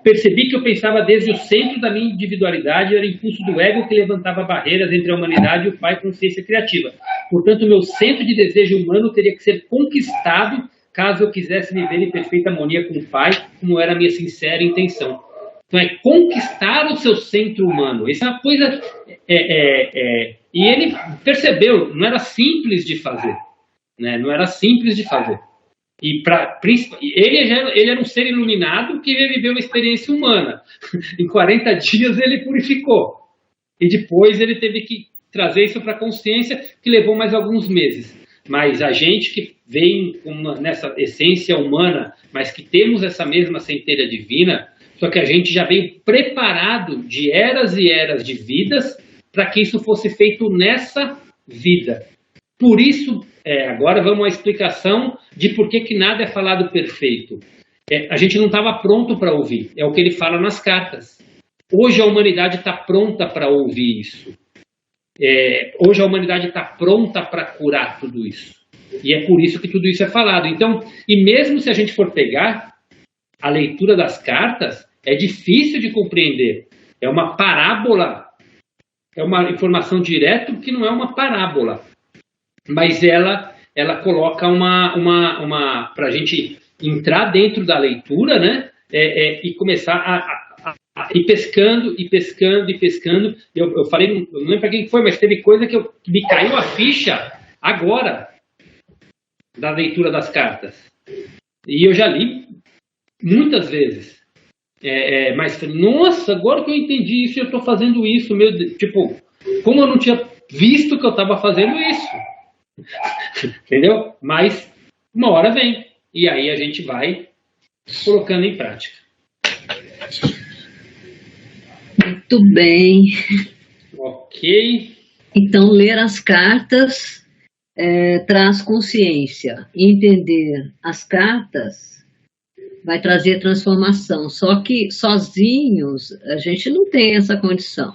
Percebi que eu pensava desde o centro da minha individualidade, era o impulso do ego que levantava barreiras entre a humanidade e o Pai consciência criativa. Portanto, meu centro de desejo humano teria que ser conquistado caso eu quisesse viver em perfeita harmonia com o Pai, como era a minha sincera intenção. Então, é conquistar o seu centro humano. Essa é uma coisa... E ele percebeu, não era simples de fazer. Né? Não era simples de fazer. E ele era um ser iluminado que viveu uma experiência humana. Em 40 dias ele purificou. E depois ele teve que trazer isso para a consciência, que levou mais alguns meses. Mas a gente que vem nessa essência humana, mas que temos essa mesma centelha divina, só que a gente já veio preparado de eras e eras de vidas para que isso fosse feito nessa vida. Por isso, agora vamos à explicação de por que nada é falado perfeito. A gente não estava pronto para ouvir, é o que ele fala nas cartas. Hoje a humanidade está pronta para ouvir isso. Hoje a humanidade está pronta para curar tudo isso. E é por isso que tudo isso é falado. Então, e mesmo se a gente for pegar a leitura das cartas, é difícil de compreender. É uma parábola, é uma informação direta que não é uma parábola. Mas ela coloca para a gente entrar dentro da leitura, né? E começar a ir pescando, e pescando, e pescando. Eu falei, eu não lembro para quem foi, mas teve coisa que me caiu a ficha agora, da leitura das cartas. E eu já li muitas vezes. Mas, nossa, agora que eu entendi isso, eu estou fazendo isso. Tipo, como eu não tinha visto que eu estava fazendo isso. Entendeu? Mas uma hora vem. E aí a gente vai colocando em prática. Muito bem. Ok. Então, ler as cartas traz consciência. Entender as cartas vai trazer transformação. Só que sozinhos a gente não tem essa condição.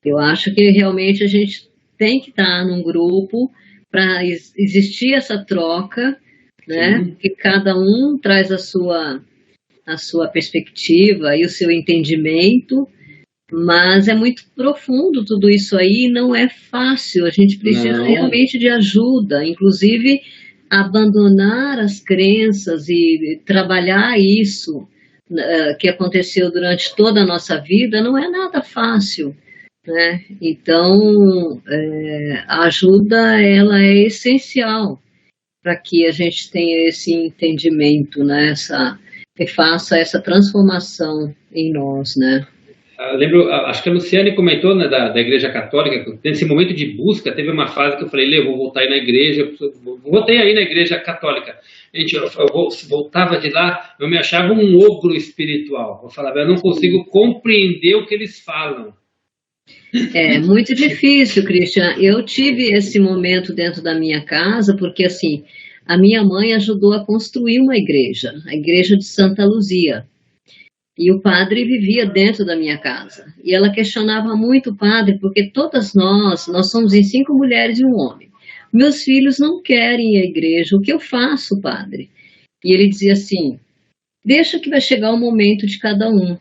Eu acho que realmente a gente tem que estar num grupo para existir essa troca, né? Que cada um traz a sua perspectiva e o seu entendimento, mas é muito profundo tudo isso aí, não é fácil, a gente precisa realmente de ajuda, inclusive abandonar as crenças e trabalhar isso que aconteceu durante toda a nossa vida não é nada fácil. Né? Então, a ajuda ela é essencial para que a gente tenha esse entendimento, né? Que faça essa transformação em nós, né? Eu lembro, acho que a Luciane comentou, né, da Igreja Católica, nesse momento de busca, teve uma fase que eu falei, Lê, eu vou voltar aí na igreja, voltei aí na Igreja Católica. Gente, eu voltava de lá, eu me achava um ogro espiritual. Eu falava, eu não consigo compreender o que eles falam. É muito difícil, Christian. Eu tive esse momento dentro da minha casa, porque assim, a minha mãe ajudou a construir uma igreja, a igreja de Santa Luzia. E o padre vivia dentro da minha casa. E ela questionava muito o padre, porque todas nós somos em 5 mulheres e um homem. Meus filhos não querem ir à igreja, o que eu faço, padre? E ele dizia assim, deixa que vai chegar o momento de cada um.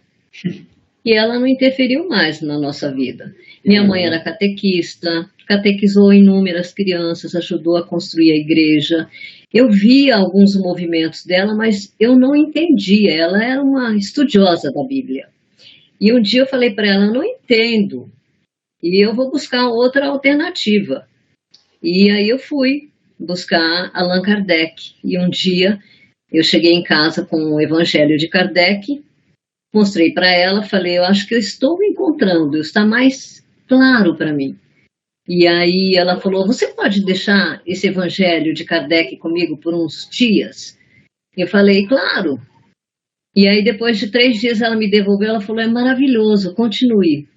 E ela não interferiu mais na nossa vida. Minha mãe era catequista, catequizou inúmeras crianças, ajudou a construir a igreja. Eu via alguns movimentos dela, mas eu não entendia. Ela era uma estudiosa da Bíblia. E um dia eu falei para ela, eu não entendo. E eu vou buscar outra alternativa. E aí eu fui buscar Allan Kardec. E um dia eu cheguei em casa com o Evangelho de Kardec, mostrei para ela, falei, eu acho que eu estou encontrando, está mais claro para mim. E aí ela falou, você pode deixar esse Evangelho de Kardec comigo por uns dias? Eu falei, claro. E aí depois de 3 dias ela me devolveu, ela falou, é maravilhoso, continue.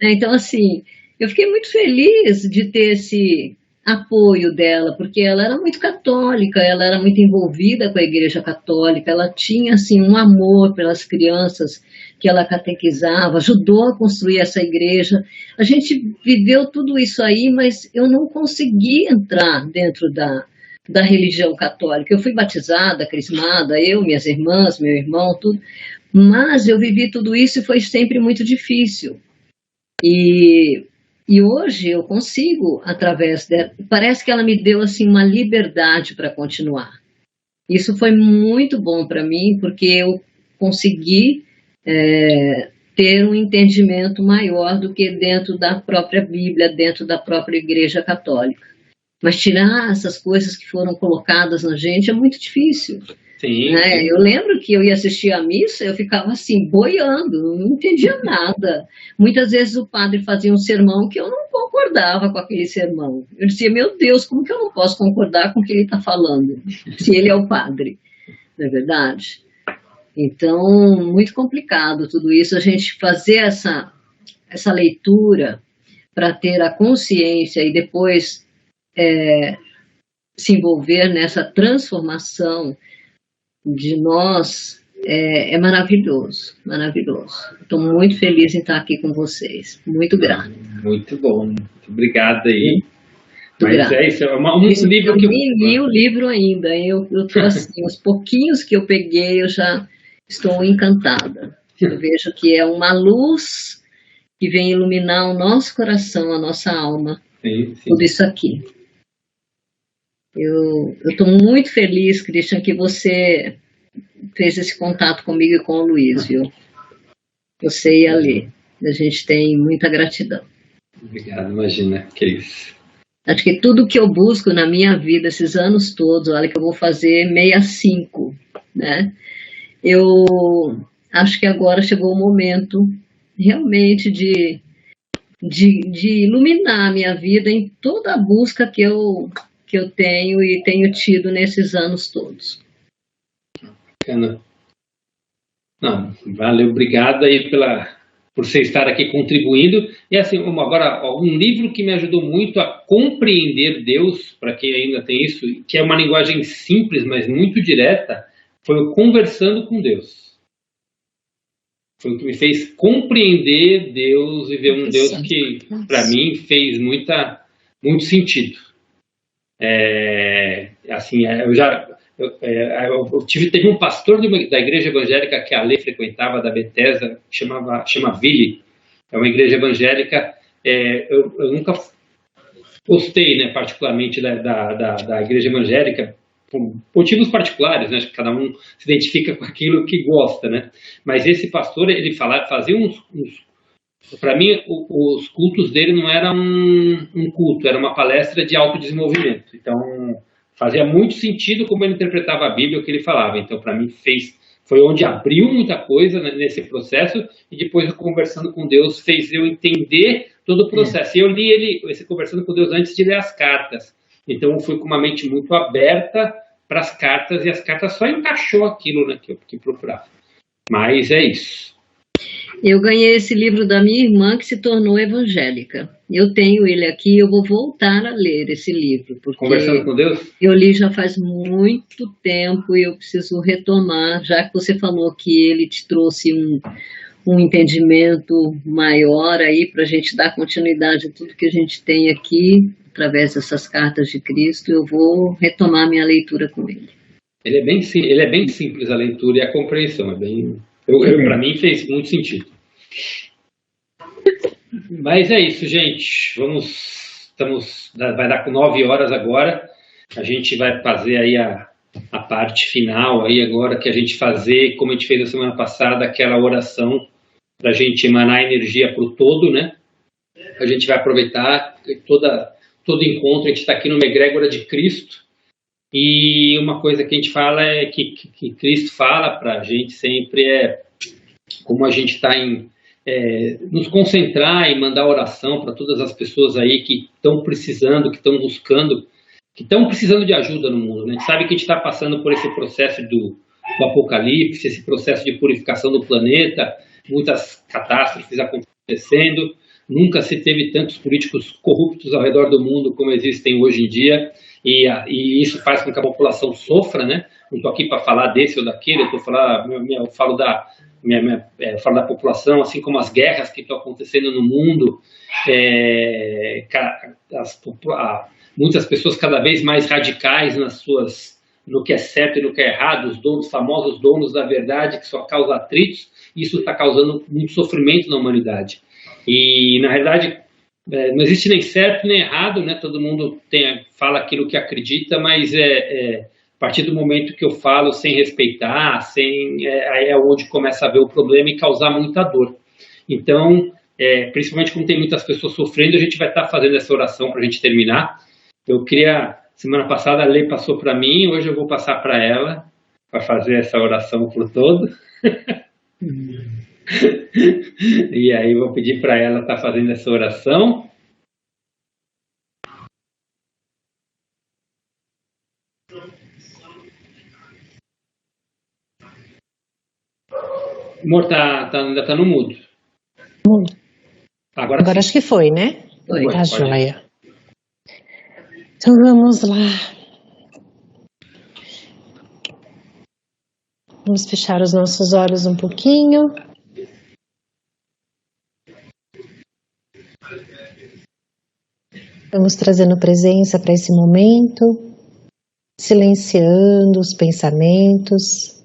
Então assim, eu fiquei muito feliz de ter esse apoio dela, porque ela era muito católica, ela era muito envolvida com a Igreja Católica, ela tinha assim um amor pelas crianças que ela catequizava, ajudou a construir essa igreja. A gente viveu tudo isso aí, mas eu não consegui entrar dentro da religião católica. Eu fui batizada, crismada, eu, minhas irmãs, meu irmão, tudo, mas eu vivi tudo isso e foi sempre muito difícil. E hoje eu consigo, através dela, parece que ela me deu assim uma liberdade para continuar. Isso foi muito bom para mim, porque eu consegui ter um entendimento maior do que dentro da própria Bíblia, dentro da própria Igreja Católica. Mas tirar essas coisas que foram colocadas na gente é muito difícil. Sim. Eu lembro que eu ia assistir a missa, eu ficava assim, boiando, não entendia nada. Muitas vezes o padre fazia um sermão que eu não concordava com aquele sermão. Eu dizia, meu Deus, como que eu não posso concordar com o que ele está falando, se ele é o padre, não é verdade? Então, muito complicado tudo isso, a gente fazer essa leitura para ter a consciência e depois se envolver nessa transformação de nós é maravilhoso, maravilhoso. Estou muito feliz em estar aqui com vocês, muito grata. Muito bom, muito obrigado aí. Muito Mas grata. isso é um livro que eu nem li o livro ainda, eu estou assim, os pouquinhos que eu peguei eu já estou encantada. Eu vejo que é uma luz que vem iluminar o nosso coração, a nossa alma, sim. Tudo isso aqui. Eu estou muito feliz, Christian, que você fez esse contato comigo e com o Luiz, viu? Você e a Lê. A gente tem muita gratidão. Obrigado, imagina, que isso. Acho que tudo que eu busco na minha vida, esses anos todos, olha que eu vou fazer 65, né? Eu acho que agora chegou o momento realmente de iluminar a minha vida em toda a busca que eu tenho e tenho tido nesses anos todos. Bacana. Não, valeu, obrigado aí por você estar aqui contribuindo. E assim, agora, um livro que me ajudou muito a compreender Deus, para quem ainda tem isso, que é uma linguagem simples, mas muito direta, foi o Conversando com Deus. Foi o que me fez compreender Deus e ver um Deus que, para mim, fez muito sentido. Teve um pastor da igreja evangélica que a Lê frequentava, da Bethesda, chama Ville. É uma igreja evangélica. Eu nunca gostei, né, particularmente da igreja evangélica, por motivos particulares, né? Cada um se identifica com aquilo que gosta, né? Mas esse pastor, ele fazia para mim, os cultos dele não eram um culto, era uma palestra de autodesenvolvimento. Então, fazia muito sentido como ele interpretava a Bíblia, o que ele falava. Então, para mim, foi onde abriu muita coisa nesse processo, e depois, conversando com Deus, fez eu entender todo o processo. E eu li esse Conversando com Deus antes de ler as cartas. Então, eu fui com uma mente muito aberta para as cartas, e as cartas só encaixou aquilo, né, que eu procurava. Mas é isso. Eu ganhei esse livro da minha irmã, que se tornou evangélica. Eu tenho ele aqui, eu vou voltar a ler esse livro. Porque Conversando com Deus? Eu li já faz muito tempo e eu preciso retomar, já que você falou que ele te trouxe um entendimento maior aí para a gente dar continuidade a tudo que a gente tem aqui, através dessas cartas de Cristo. Eu vou retomar minha leitura com ele. Ele é bem simples a leitura e a compreensão, para mim fez muito sentido. Mas é isso, gente. Vai dar com 9 horas agora. A gente vai fazer aí a parte final aí agora, que a gente fazer, como a gente fez a semana passada, aquela oração para a gente emanar energia para o todo, né? A gente vai aproveitar todo encontro, a gente está aqui numa egrégora de Cristo, e uma coisa que a gente fala é que Cristo fala para a gente sempre como a gente está nos concentrar e mandar oração para todas as pessoas aí que estão precisando, que estão buscando, que estão precisando de ajuda no mundo, né? A gente sabe que a gente está passando por esse processo do apocalipse, esse processo de purificação do planeta, muitas catástrofes acontecendo, nunca se teve tantos políticos corruptos ao redor do mundo como existem hoje em dia, e isso faz com que a população sofra, né? Não estou aqui para falar desse ou daquele, eu falo da população, assim como as guerras que estão acontecendo no mundo, muitas pessoas cada vez mais radicais no que é certo e no que é errado, os famosos donos da verdade, que só causa atritos. Isso está causando muito sofrimento na humanidade. E, na realidade, não existe nem certo nem errado, né? Todo mundo fala aquilo que acredita, mas a partir do momento que eu falo sem respeitar, aí é onde começa a haver o problema e causar muita dor. Então, principalmente como tem muitas pessoas sofrendo, a gente vai estar fazendo essa oração para a gente terminar. Eu queria, semana passada a Lê passou para mim, hoje eu vou passar para ela, para fazer essa oração por todo. E aí eu vou pedir para ela estar fazendo essa oração. Amor, ainda está no mudo. Mudo. Agora acho que foi, né? Foi. Tá joia. Então vamos lá. Vamos fechar os nossos olhos um pouquinho. Vamos trazendo presença para esse momento, silenciando os pensamentos.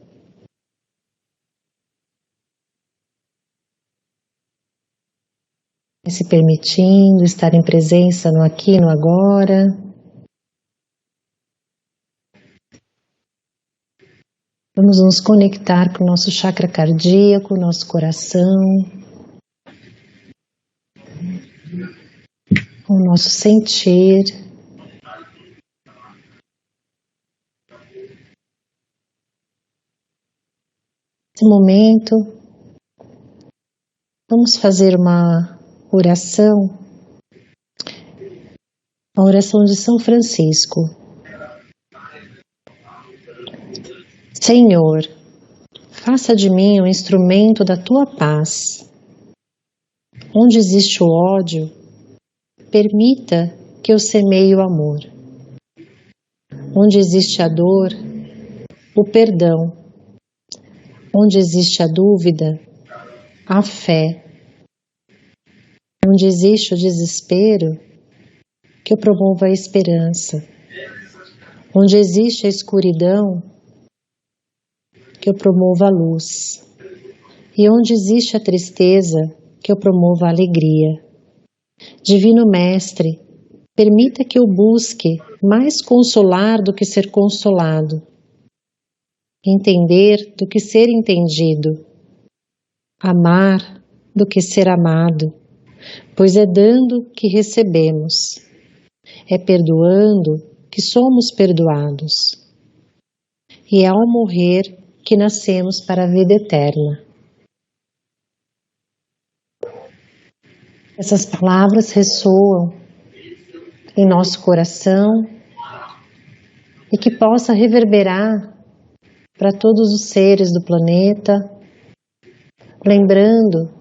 Se permitindo estar em presença no aqui e no agora. Vamos nos conectar com o nosso chakra cardíaco, nosso coração, com o nosso sentir. Nesse momento, vamos fazer uma oração de São Francisco. Senhor, faça de mim um instrumento da tua paz. Onde existe o ódio, permita que eu semeie o amor. Onde existe a dor, o perdão. Onde existe a dúvida, a fé. Onde existe o desespero, que eu promova a esperança. Onde existe a escuridão, que eu promova a luz. E onde existe a tristeza, que eu promova a alegria. Divino Mestre, permita que eu busque mais consolar do que ser consolado. Entender do que ser entendido. Amar do que ser amado. Pois é dando que recebemos, é perdoando que somos perdoados, e é ao morrer que nascemos para a vida eterna. Essas palavras ressoam em nosso coração e que possa reverberar para todos os seres do planeta, lembrando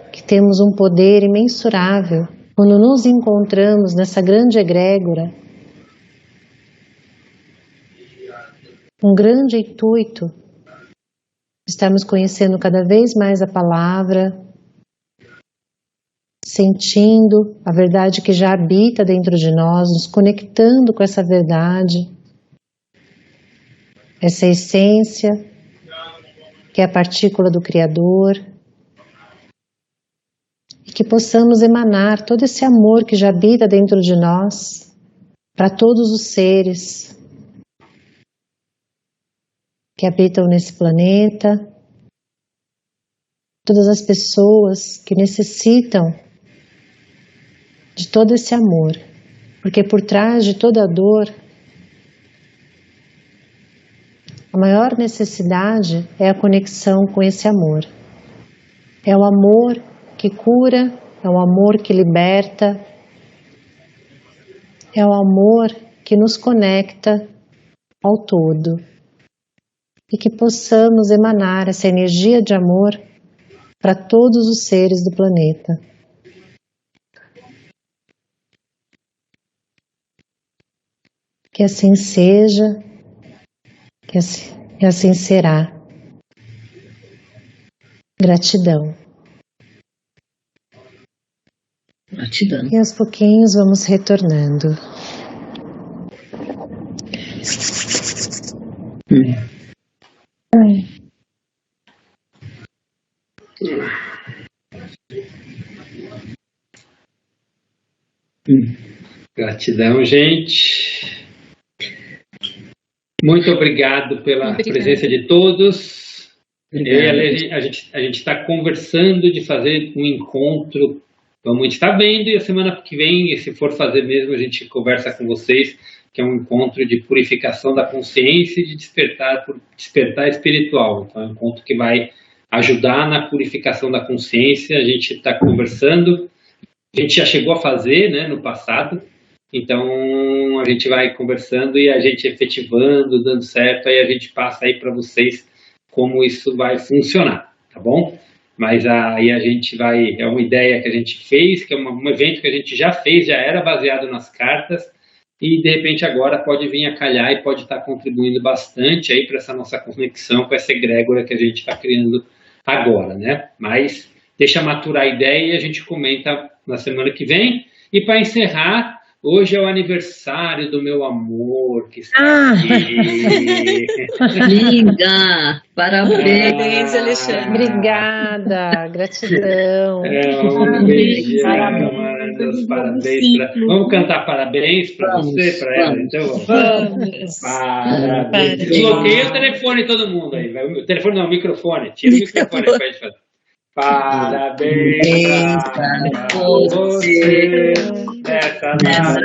que temos um poder imensurável quando nos encontramos nessa grande egrégora, um grande intuito, estamos conhecendo cada vez mais a palavra, sentindo a verdade que já habita dentro de nós, nos conectando com essa verdade, essa essência que é a partícula do Criador, e que possamos emanar todo esse amor que já habita dentro de nós para todos os seres que habitam nesse planeta, todas as pessoas que necessitam de todo esse amor, Porque por trás de toda dor, a maior necessidade é a conexão com esse amor. É o amor que cura, é o amor que liberta, é o amor que nos conecta ao todo. E que possamos emanar essa energia de amor para todos os seres do planeta. Que assim seja, que assim será. Gratidão. Gratidão. E aos pouquinhos vamos retornando. Gratidão, gente. Muito obrigado pela presença de todos. A gente está conversando de fazer um encontro. A gente está vendo, e a semana que vem, se for fazer mesmo, a gente conversa com vocês, que é um encontro de purificação da consciência e de despertar espiritual. Então, é um encontro que vai ajudar na purificação da consciência. A gente está conversando, a gente já chegou a fazer, né, no passado, então a gente vai conversando e a gente efetivando, dando certo, aí a gente passa aí para vocês como isso vai funcionar, tá bom? Mas aí a gente vai, é uma ideia que a gente fez, que é um evento que a gente já fez, já era baseado nas cartas, e de repente agora pode vir a calhar e pode estar contribuindo bastante aí para essa nossa conexão com essa egrégora que a gente está criando agora, né? Mas deixa maturar a ideia e a gente comenta na semana que vem. E para encerrar, hoje é o aniversário do meu amor que está aqui. Linda! Parabéns, Alexandre. Obrigada, gratidão. Um beijão. Parabéns. Vamos cantar parabéns para você, para ela? Então Vamos. Parabéns. Desbloqueei o telefone todo mundo aí. O telefone não, o microfone. Tira o microfone para a gente fazer. Parabéns para você nessa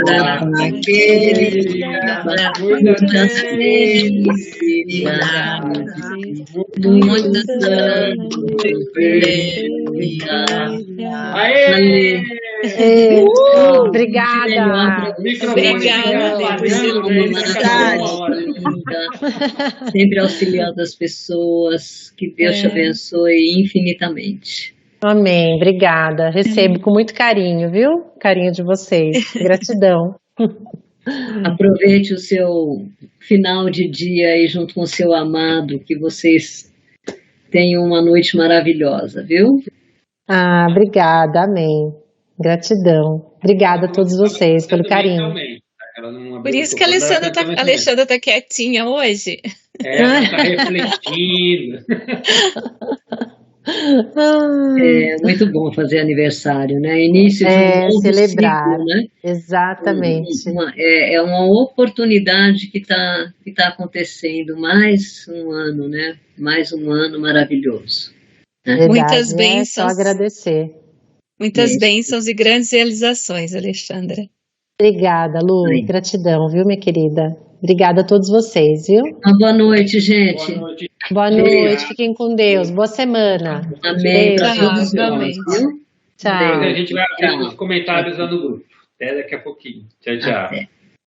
data querida, muitas felicidades, muitos anos de felicidade. Aê! Obrigada. Sempre auxiliando as pessoas. Que Deus te abençoe infinitamente. Amém, obrigada. Recebo com muito carinho, viu? Carinho de vocês. Gratidão. Aproveite o seu final de dia aí junto com o seu amado, que vocês tenham uma noite maravilhosa, viu? Obrigada, amém. Gratidão. Obrigada a todos vocês pelo carinho. Por isso que a Alexandra tá quietinha hoje. Ela está refletindo. É muito bom fazer aniversário, né? Início de um novo celebrar, ciclo, né? Exatamente. É uma oportunidade que tá acontecendo, mais um ano, né? Mais um ano maravilhoso. Né? Verdade, Muitas bênçãos. Só agradecer. Muitas bênçãos e grandes realizações, Alexandra. Obrigada, Lu. Sim. Gratidão, viu, minha querida? Obrigada a todos vocês, viu? Uma boa noite, gente. Boa noite, fiquem com Deus. Boa semana. Amém. Beijo. Todos Tchau, nós, amém. viu? Tchau. A gente vai abrir os comentários lá no grupo. Até daqui a pouquinho. Tchau, tchau. Até.